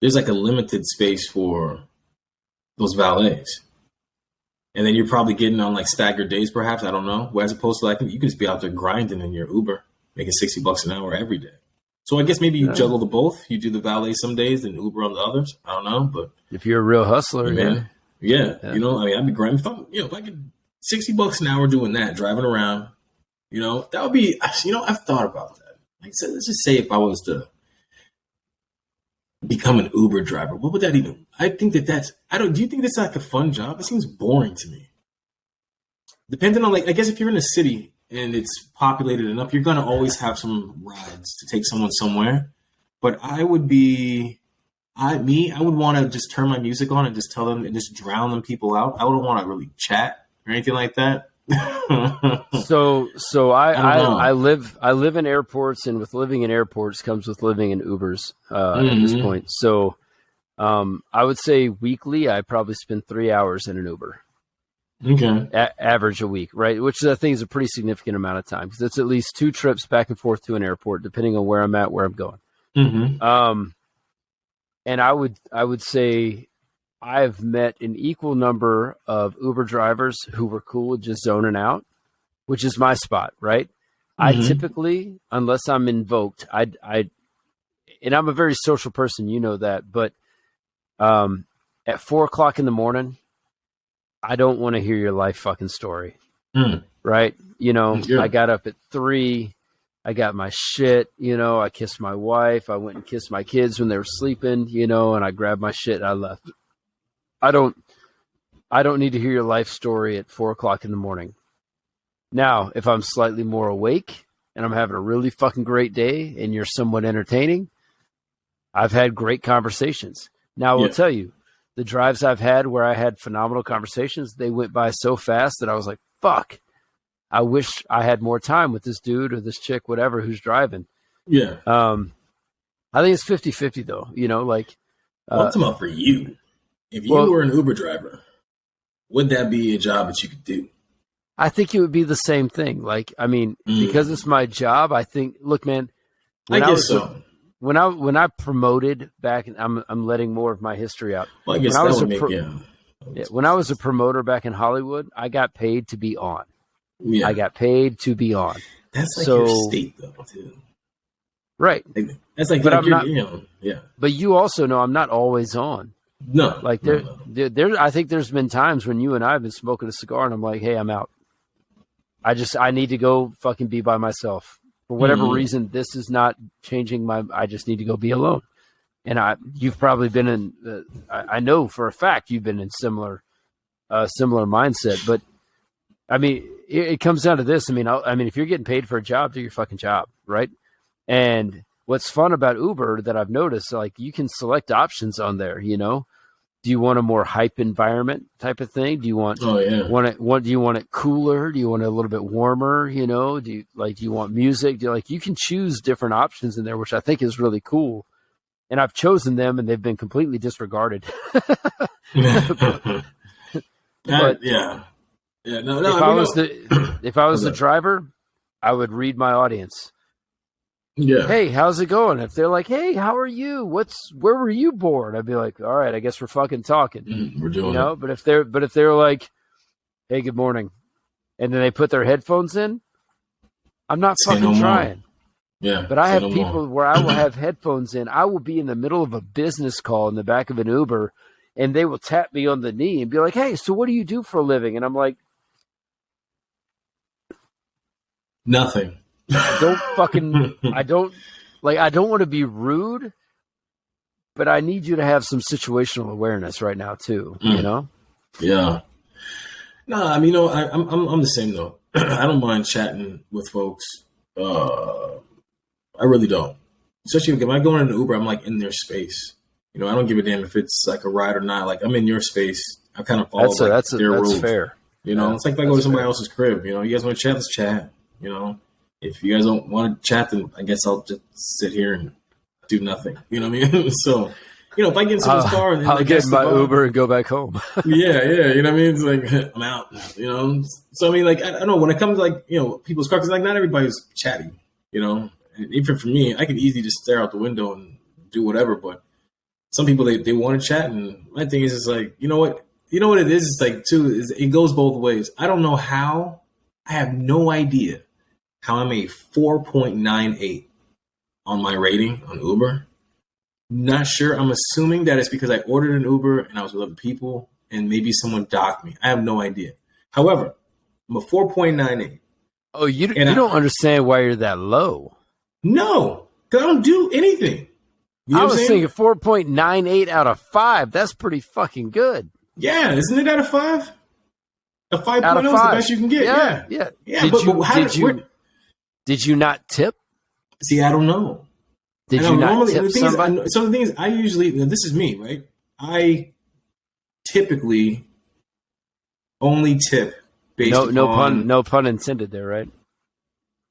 There's like a limited space for those valets. And then you're probably getting on like staggered days, perhaps. I don't know. As opposed to like, you can just be out there grinding in your Uber, making $60 an hour every day. So I guess maybe you juggle the both. You do the valet some days and Uber on the others. I don't know, but if you're a real hustler, yeah. You know, I mean, I'd be grinding. If I could $60 an hour doing that, driving around, that would be. I've thought about that. Like, so let's just say if I was to become an Uber driver, what would that even? I think that's. I don't. Do you think that's like a fun job? It seems boring to me. Depending on I guess if you're in a city and it's populated enough, you're going to always have some rides to take someone somewhere. But I would be, I would want to just turn my music on and just tell them and just drown them people out. I wouldn't want to really chat or anything like that. So I live in airports, and with living in airports comes with living in Ubers at this point. So I would say weekly, I probably spend 3 hours in an Uber. Okay. Average a week, right? Which I think is a pretty significant amount of time because it's at least 2 trips back and forth to an airport, depending on where I'm at, where I'm going. And I would say I've met an equal number of Uber drivers who were cool with just zoning out, which is my spot, right? I typically, unless I'm invoked, and I'm a very social person, you know that, but at 4:00 in the morning, I don't want to hear your life fucking story. Right? I got up at 3. I got my shit, I kissed my wife. I went and kissed my kids when they were sleeping, and I grabbed my shit and I left. I don't need to hear your life story at 4:00 in the morning. Now, if I'm slightly more awake and I'm having a really fucking great day and you're somewhat entertaining, I've had great conversations. Now, I will tell you, the drives I've had where I had phenomenal conversations, they went by so fast that I was like, fuck, I wish I had more time with this dude or this chick, whatever, who's driving. Yeah. I think it's 50-50 though, I'm talking about for you. If you were an Uber driver, would that be a job that you could do? I think it would be the same thing. Because it's my job, I think, look, man, when I promoted back, and I'm letting more of my history out. Well, I guess when I was a promoter back in Hollywood, I got paid to be on. Yeah. I got paid to be on. That's like your state, though, too. Right. That's like, but like I'm not. Yeah. But you also know I'm not always on. No. There. I think there's been times when you and I have been smoking a cigar, and I'm like, hey, I'm out. I need to go fucking be by myself. For whatever reason, this is not changing I just need to go be alone. And you've probably been in, I know for a fact you've been in similar mindset, but I mean, it comes down to this. I mean, if you're getting paid for a job, do your fucking job. Right. And what's fun about Uber that I've noticed, you can select options on there, Do you want a more hype environment type of thing? Do you want? Do you want it cooler? Do you want it a little bit warmer? Do you want music? You can choose different options in there, which I think is really cool. And I've chosen them, and they've been completely disregarded. But, yeah, Yeah, no. If I was the driver, I would read my audience. Yeah. Hey, how's it going? If they're like, hey, how are you? Where were you born? I'd be like, all right, I guess we're fucking talking. We're doing it. But if they're like, hey, good morning, and then they put their headphones in, I'm not Say fucking no trying. Yeah. But I have people where I will have headphones in. I will be in the middle of a business call in the back of an Uber, and they will tap me on the knee and be like, hey, so what do you do for a living? And I'm like, nothing. I don't want to be rude, but I need you to have some situational awareness right now too, you know? Yeah. No, I mean, I'm the same though. I don't mind chatting with folks. I really don't. Especially if I go in an Uber, I'm like in their space. I don't give a damn if it's like a ride or not. Like I'm in your space. I kind of follow their rules. That's fair. It's like if I go to somebody else's crib. You guys want to chat? Let's chat. If you guys don't want to chat, then I guess I'll just sit here and do nothing. You know what I mean? So, if I get in someone's car, and I'll get in my Uber and go back home. yeah. You know what I mean? It's like I'm out. So I mean, like I don't know when it comes to, like people's cars, because like not everybody's chatty. And even for me, I can easily just stare out the window and do whatever. But some people they want to chat, and my thing is just like what it is. It's like too is it goes both ways. I don't know how. I have no idea how I'm a 4.98 on my rating on Uber. Not sure. I'm assuming that it's because I ordered an Uber and I was with other people and maybe someone docked me. I have no idea. However, I'm a 4.98. Oh, you don't understand why you're that low. No, because I don't do anything. I was thinking 4.98 out of 5. That's pretty fucking good. Yeah, isn't it out of 5? A 5.0 is the best you can get. Yeah. Did you not tip? See, I don't know. Did you not tip somebody? So the thing is, I usually, this is me, right? I typically only tip based on... No pun intended there, right?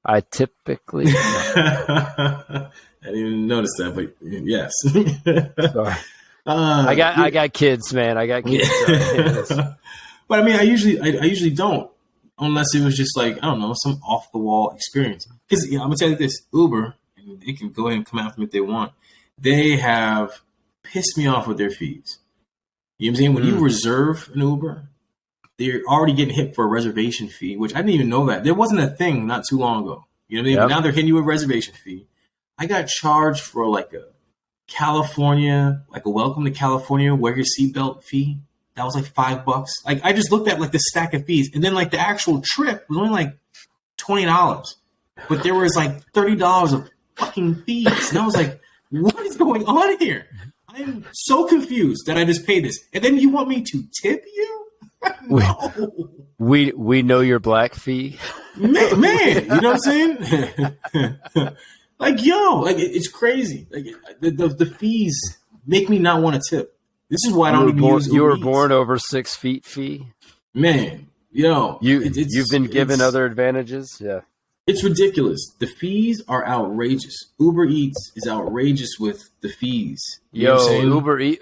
I typically... I didn't even notice that, but yes. Sorry. I got kids, man. I got kids. But I mean, I usually don't. Unless it was just like, I don't know, some off the wall experience. Because I'm gonna tell you this, Uber, and they can go ahead and come after me if they want. They have pissed me off with their fees. You know what I'm saying? When you reserve an Uber, they're already getting hit for a reservation fee, which I didn't even know that. There wasn't a thing not too long ago. You know what I mean? Yep. Now they're hitting you with a reservation fee. I got charged for like a welcome to California, wear your seatbelt fee. That was like $5. Like I just looked at like the stack of fees, and then like the actual trip was only like $20, but there was like $30 of fucking fees, and I was like, "What is going on here?" I am so confused that I just paid this, and then you want me to tip you? No. We know your black fee, man. You know what I'm saying? Like it's crazy. Like the fees make me not want to tip. This is why I don't even use Uber You were Eats. born over 6 feet fee. Man, you've been given other advantages. Yeah, it's ridiculous. The fees are outrageous. Uber Eats is outrageous with the fees. Uber Eats.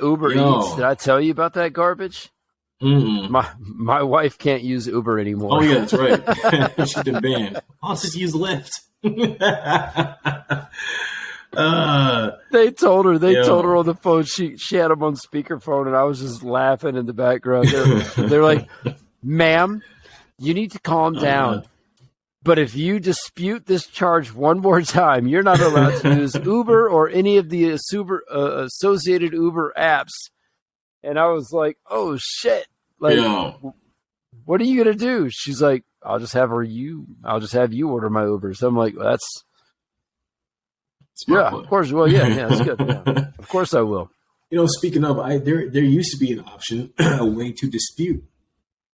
Did I tell you about that garbage? Mm-mm. My wife can't use Uber anymore. Oh yeah, that's right. She's been banned. I'll just use Lyft. They told her on the phone she had them on speakerphone, and I was just laughing in the background. They're like, "Ma'am, you need to calm down. But if you dispute this charge one more time, you're not allowed to use Uber or any of the associated Uber apps." And I was like, "Oh shit! Like, what are you gonna do?" She's like, I'll just have you order my Uber." So I'm like, well, that's. Of course. Well, yeah, that's good. Yeah. Of course I will. Speaking of, there used to be an option, a way to dispute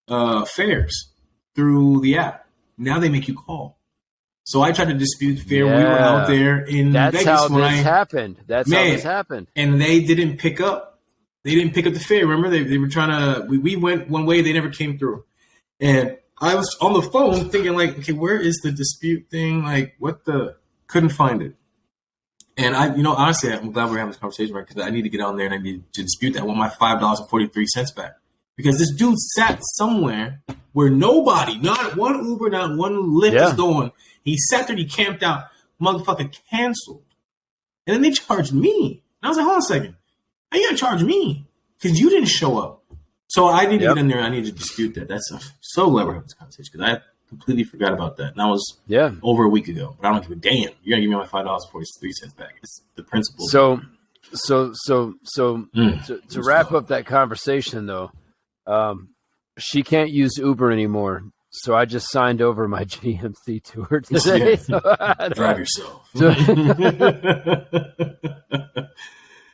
fares through the app. Now they make you call. So I tried to dispute fare. Yeah. We were out there in Vegas when happened. That's how this happened. And they didn't pick up. They didn't pick up the fare. Remember, they were trying to. We went one way. They never came through. And I was on the phone thinking, like, okay, where is the dispute thing? Like, couldn't find it. And honestly, I'm glad we're having this conversation, right? Because I need to get on there and I need to dispute that. I want my $5.43 back. Because this dude sat somewhere where nobody, not one Uber, not one Lyft is going. He sat there, he camped out, motherfucker canceled. And then they charged me. And I was like, hold on a second. How you gonna charge me? Because you didn't show up. So I need to get in there. I need to dispute that. That's so glad we're having this conversation because I completely forgot about that. And that was over a week ago. But I don't give a damn. You're gonna give me my $5.43 back. It's the principle. So to wrap up that conversation though, she can't use Uber anymore. So I just signed over my GMC to her today. Drive yourself.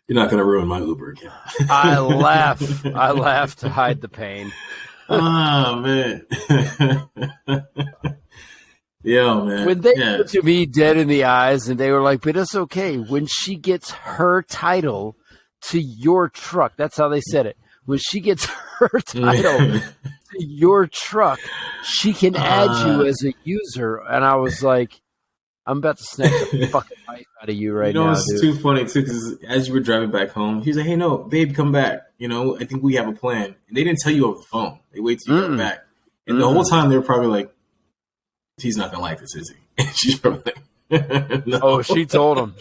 You're not going to ruin my Uber account. I laugh to hide the pain. Oh, man. Yeah, man. When they looked to me dead in the eyes and they were like, but it's okay. When she gets her title to your truck, that's how they said it. When she gets her title to your truck, she can add you as a user. And I was like, I'm about to snatch the fucking life out of you right now. It's too funny, too, because as you were driving back home, he was like, hey, no, babe, come back. I think we have a plan. And they didn't tell you over the phone. They wait till you come back. And the whole time, they were probably like, he's not going to like this, is he? And she's probably like, no. Oh, she told him.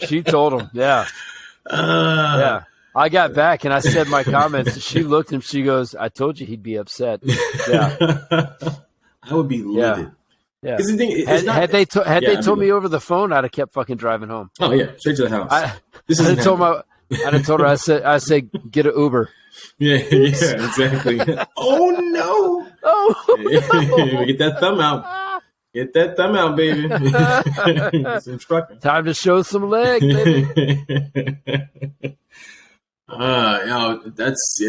Yeah. Yeah. I got back and I said my comments. She looked and she goes, I told you he'd be upset. Yeah. I would be livid. Yeah. Had they told me over the phone, I'd have kept fucking driving home. Oh yeah, straight to the house. I'd have told her. I said, get an Uber. Yeah, exactly. Oh no! Oh, no. Get that thumb out. Get that thumb out, baby. Some trucking. Time to show some leg, baby. That's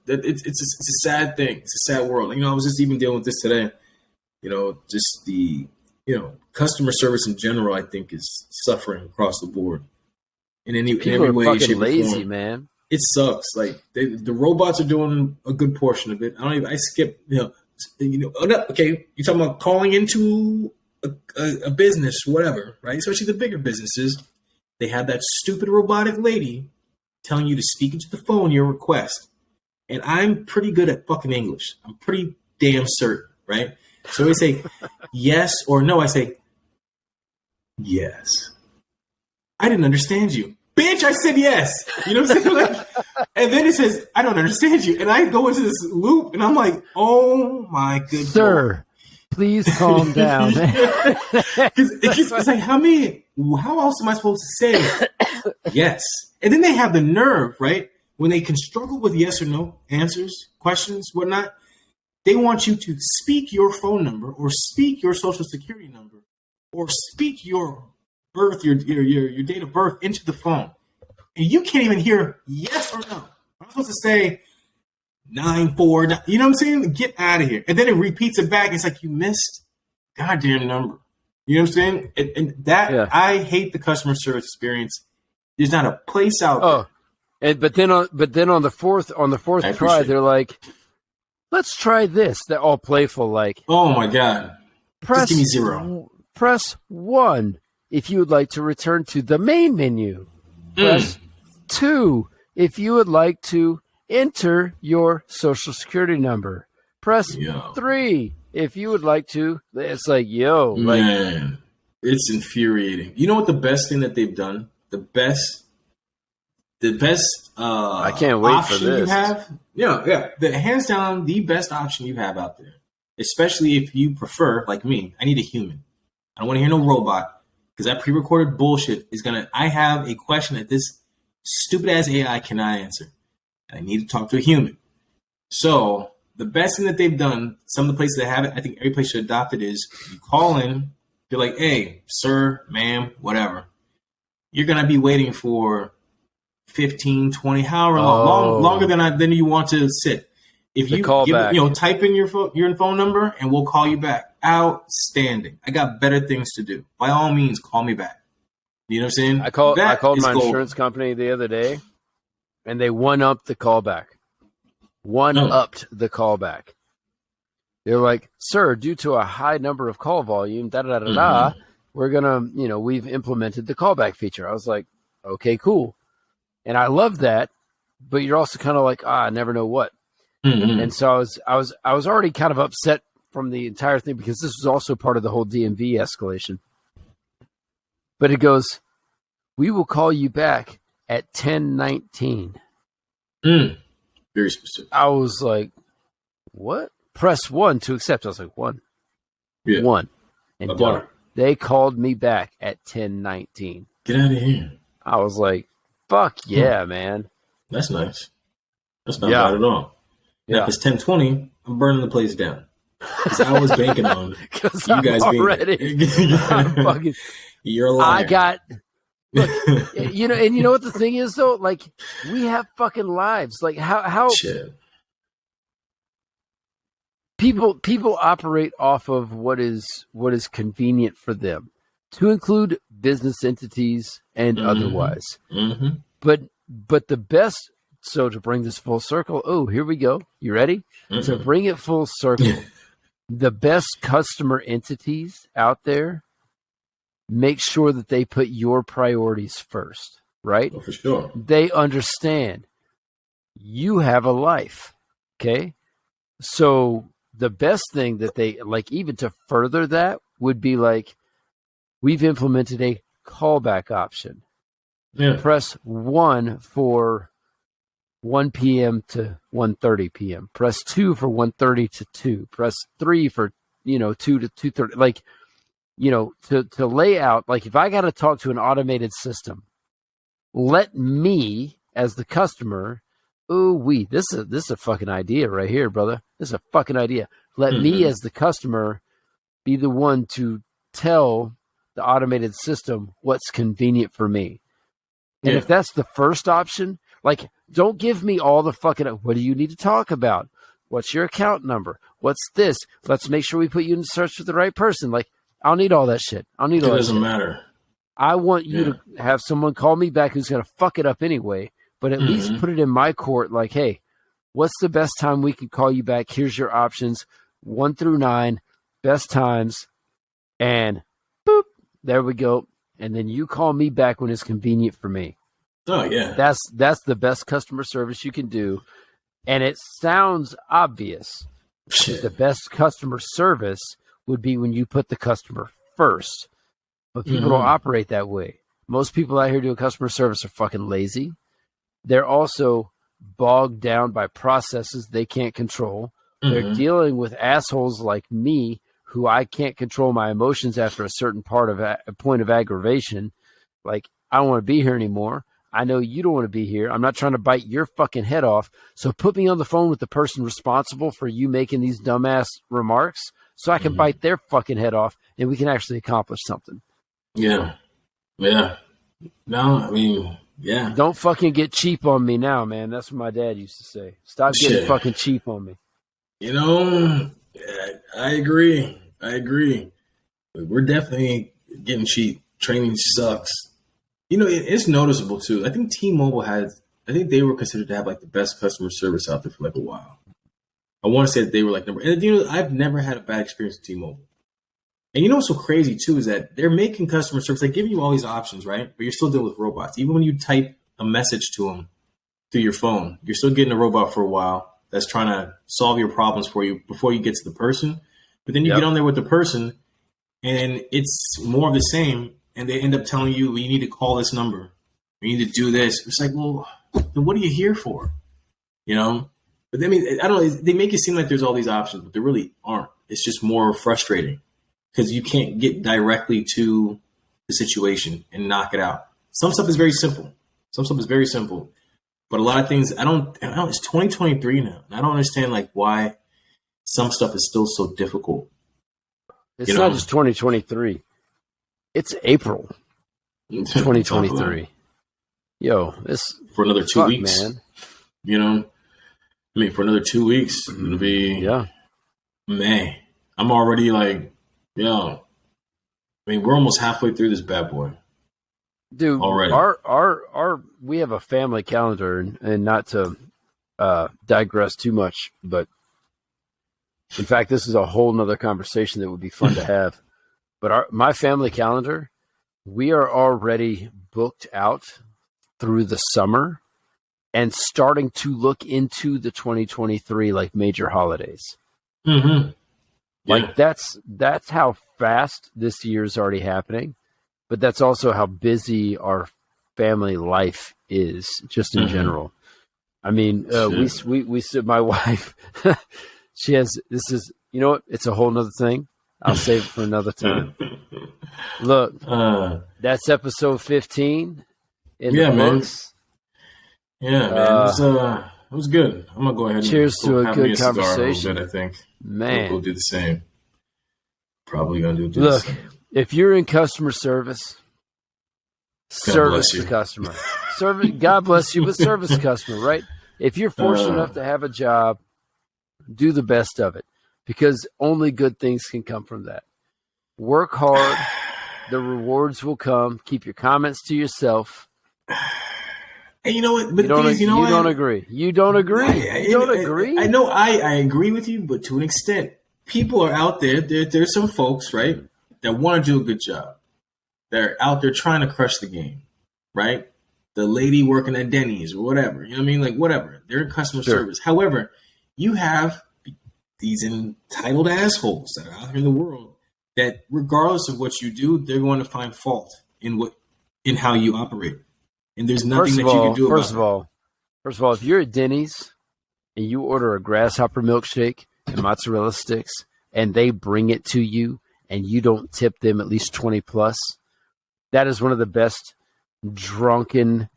it's a sad thing. It's a sad world. I was just even dealing with this today. Just the customer service in general, I think, is suffering across the board in every way, shape, or lazy, form. Man. It sucks. Like the robots are doing a good portion of it. I skip. Okay, you're talking about calling into a business, whatever, right? Especially the bigger businesses. They have that stupid robotic lady telling you to speak into the phone your request. And I'm pretty good at fucking English. I'm pretty damn certain, right? So they say yes or no. I say yes. I didn't understand you. Bitch, I said yes. You know what I'm saying? And then it says, I don't understand you. And I go into this loop and I'm like, oh my goodness. Sir, please calm down. It's like, how else am I supposed to say yes? And then they have the nerve, right? When they can struggle with yes or no answers, questions, whatnot, they want you to speak your phone number or speak your social security number or speak your birth, your date of birth into the phone. And you can't even hear yes or no. I'm supposed to say 949. You know what I'm saying? Get out of here. And then it repeats it back. It's like you missed goddamn number. You know what I'm saying? And that I hate the customer service experience. There's not a place out there. But then on the fourth try, they're like, let's try this. They're all playful, like, oh my God. Just give me 0. Press 1 if you would like to return to the main menu. Press 2 if you would like to enter your social security number. Press 3 if you would like to. It's like, man, it's infuriating. You know what the best thing that they've done? The best I can't wait for this. You have, the hands down the best option you have out there. Especially if you prefer, like me, I need a human. I don't want to hear no robot because that pre-recorded bullshit is gonna. I have a question that this stupid ass AI cannot answer. I need to talk to a human. So the best thing that they've done, some of the places that have it, I think every place should adopt it, is you call in, you're like, hey, sir, ma'am, whatever. You're gonna be waiting for 15, 20, however long, longer than you want to sit. If you type in your phone number and we'll call you back. Outstanding. I got better things to do. By all means, call me back. You know what I'm saying? I called my insurance company the other day, and they one-upped the callback. One-upped the callback. They're like, sir, due to a high number of call volume, we're gonna, we've implemented the callback feature. I was like, okay, cool. And I love that, but you're also kind of like, I never know what. And so I was already kind of upset from the entire thing because this was also part of the whole DMV escalation. But it goes, we will call you back at 10:19. Very specific. I was like, what? Press 1 to accept. I was like, 1. Yeah. 1. And done. They called me back at 10:19. Get out of here. I was like, fuck yeah, man. That's nice. That's not bad at all. Now, if it's 10:20, I'm burning the place down. Because I was banking on you guys being you're a liar. I got look, you know, and you know what the thing is though? Like, we have fucking lives. Like how Shit. people operate off of what is convenient for them, to include business entities and otherwise. But the best, so to bring this full circle, oh, here we go. You ready? To bring it full circle, the best customer entities out there, make sure that they put your priorities first, right? Oh, for sure. They understand you have a life, okay? So the best thing that they, like, even to further that would be like, we've implemented a callback option. Yeah. Press 1 for 1 p.m. to 1:30 p.m. Press 2 for 1:30 to 2. Press 3 for, 2 to 2:30. Like, to lay out, like, if I got to talk to an automated system, let me as the customer, this is a fucking idea right here, brother. This is a fucking idea. Let me as the customer be the one to tell the automated system what's convenient for me. And if that's the first option, like, don't give me all the fucking, what do you need to talk about? What's your account number? What's this? Let's make sure we put you in search with the right person. Like, I don't need all that shit. I don't need all that shit. It doesn't matter. I want you to have someone call me back who's going to fuck it up anyway, but at least put it in my court. Like, hey, what's the best time we can call you back? Here's your options, 1 through 9, best times, and boop, there we go. And then you call me back when it's convenient for me. Oh yeah, that's the best customer service you can do, and it sounds obvious. The best customer service would be when you put the customer first, but people don't operate that way. Most people out here doing customer service are fucking lazy. They're also bogged down by processes they can't control. They're dealing with assholes like me, who I can't control my emotions after a certain point of aggravation. Like, I don't want to be here anymore. I know you don't want to be here. I'm not trying to bite your fucking head off. So put me on the phone with the person responsible for you making these dumbass remarks so I can bite their fucking head off and we can actually accomplish something. Yeah. Yeah. No, I mean, yeah. Don't fucking get cheap on me now, man. That's what my dad used to say. Stop getting fucking cheap on me. I agree. We're definitely getting cheap. Training sucks. It's noticeable too. I think T-Mobile they were considered to have like the best customer service out there for like a while. I want to say that they were like and I've never had a bad experience with T-Mobile. And what's so crazy too is that they're making customer service, they give you all these options, right? But you're still dealing with robots. Even when you type a message to them through your phone, you're still getting a robot for a while that's trying to solve your problems for you before you get to the person. But then you get on there with the person and it's more of the same. And they end up telling you, well, you need to call this number. You need to do this. It's like, well, then what are you here for? But I mean, I don't know. They make it seem like there's all these options, but there really aren't. It's just more frustrating because you can't get directly to the situation and knock it out. Some stuff is very simple. But a lot of things, I don't, it's 2023 now. And I don't understand like why some stuff is still so difficult. It's not just 2023. It's April 2023. Yo, this for another 2 weeks, man. For another 2 weeks, it'll be May. I'm already like, we're almost halfway through this bad boy, dude. Already, our we have a family calendar, and not to digress too much, but in fact, this is a whole nother conversation that would be fun to have. But my family calendar, we are already booked out through the summer and starting to look into the 2023 like major holidays. Mm-hmm. Like that's how fast this year is already happening, but that's also how busy our family life is just in general. I mean, we said my wife, she has, this is, you know what? It's a whole nother thing. I'll save it for another time. Look, that's episode 15 in the books. Yeah, man. It was good. I'm gonna go ahead and cheers to a good cigar conversation. A little bit, I think. Man, we'll do the same. Probably gonna do the same. If you're in customer service, service the customer. God bless you, but service the customer, right? If you're fortunate enough to have a job, do the best of it, because only good things can come from that. Work hard. The rewards will come. Keep your comments to yourself. And you know what? But you don't agree. You don't agree. You don't agree. I know I agree with you, but to an extent, people are out there. There's some folks, right, that want to do a good job. They're out there trying to crush the game, right? The lady working at Denny's or whatever. You know what I mean? Like, whatever. They're in customer service. However, you have these entitled assholes that are out here in the world that, regardless of what you do, they're going to find fault in how you operate. And there's nothing that you can do about it. First of all, if you're at Denny's and you order a grasshopper milkshake and mozzarella sticks and they bring it to you and you don't tip them at least 20 plus, that is one of the best drunken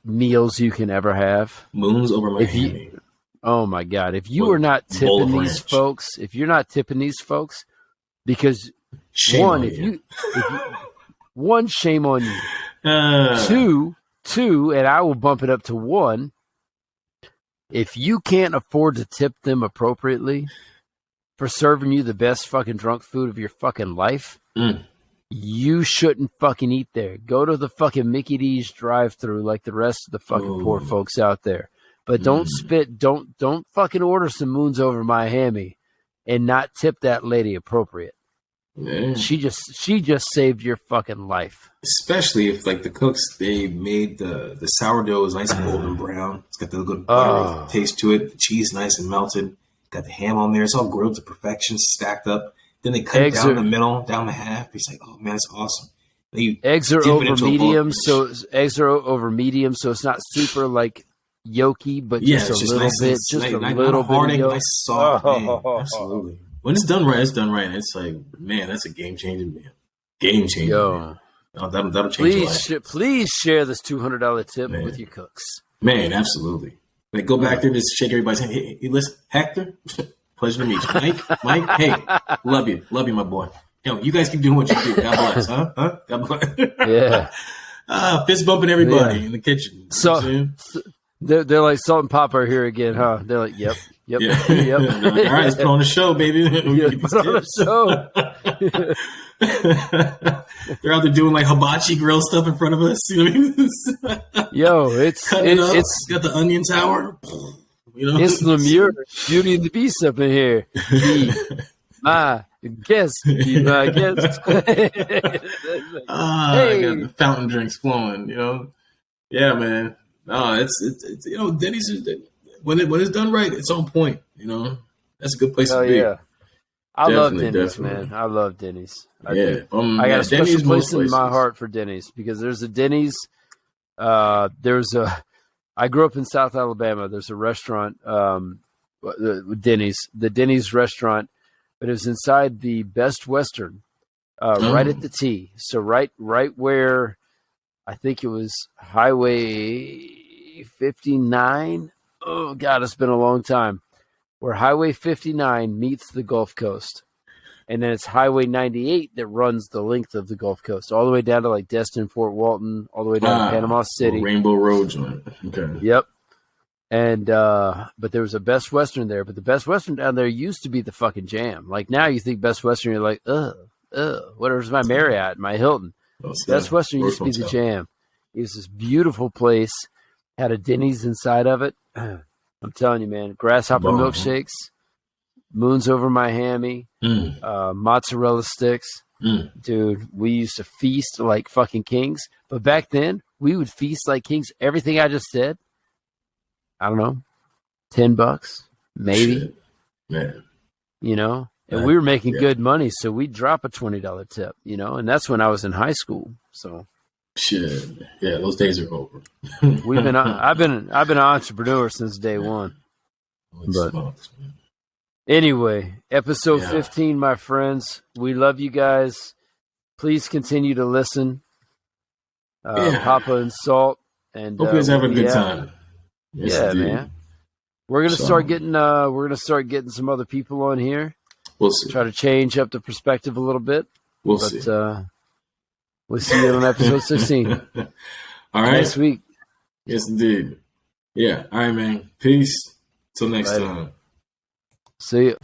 meals you can ever have. Moons over my head. Oh my God. If you are not tipping these folks, because shame on you. Two, and I will bump it up to 1. If you can't afford to tip them appropriately for serving you the best fucking drunk food of your fucking life, you shouldn't fucking eat there. Go to the fucking Mickey D's drive-thru like the rest of the fucking poor folks out there. But don't don't fucking order some moons over my hammy and not tip that lady appropriate. Yeah. She just saved your fucking life. Especially if, like, the cooks, they made the sourdough is nice and golden brown. It's got the good buttery taste to it. The cheese nice and melted. Got the ham on there. It's all grilled to perfection, stacked up. Then they cut it down the middle, down the half. It's like, oh man, it's awesome. Eggs are over medium, so it's not super like yolky, but just a little bit, just a little bit of nice soft. Absolutely. When it's done right, it's done right. And it's like, man, that's a game changing meal. Game changing. Yo, that'll change your life. Please share this $200 tip with your cooks. Man, absolutely. Like, go back there, just shake everybody's hand. Hey, listen, Hector, pleasure to meet you. Mike, hey, love you, my boy. Yo, you guys keep doing what you do. God bless, huh? God bless. Yeah. Fist bumping everybody in the kitchen. So they're like, Salt and Pop are here again, huh? They're like, yep. Like, all right, let's put on the show, baby. Put on the show. They're out there doing like hibachi grill stuff in front of us. You know what I mean? Yo, it's got the onion tower. You know, it's Lemure, Beauty and the Beast up in here. Be my guest. Hey. I got the fountain drinks flowing. You know, yeah, man. It's you know, Denny's is, when it's done right, it's on point. You know, that's a good place to be. Yeah. I love Denny's, man. I love Denny's. I got a special place in my heart for Denny's, because there's a Denny's. I grew up in South Alabama. There's a restaurant, Denny's, the Denny's restaurant, but it was inside the Best Western, right at the T. So right where I think it was Highway 59. Oh God, it's been a long time. Where Highway 59 meets the Gulf Coast. And then it's Highway 98 that runs the length of the Gulf Coast, all the way down to like Destin, Fort Walton, all the way down to Panama City. Rainbow Road joint. Okay. Yep. And but there was a Best Western there, but the Best Western down there used to be the fucking jam. Like now you think Best Western, you're like, where's my Marriott, my Hilton? Best Western used to be the jam. It was this beautiful place, had a Denny's inside of it. I'm telling you, man, grasshopper milkshakes, moons over my hammy, mozzarella sticks. Dude, we used to feast like fucking kings. But back then, we would feast like kings. Everything I just said, I don't know, $10, maybe. Shit, man. You know, and we were making good money, so we'd drop a $20 tip. You know, and that's when I was in high school. So shit, yeah, those days are over. I've been an entrepreneur since day one. But anyway, episode 15, my friends. We love you guys. Please continue to listen. Papa and Salt. And hope you guys have a good time. Yes, yeah, indeed. Man. We're gonna start getting some other people on here. We'll see. Try to change up the perspective a little bit. We'll see. We'll see you on episode 16. All right. Next week. Yes, indeed. Yeah. All right, man. Peace. Till next time. See you.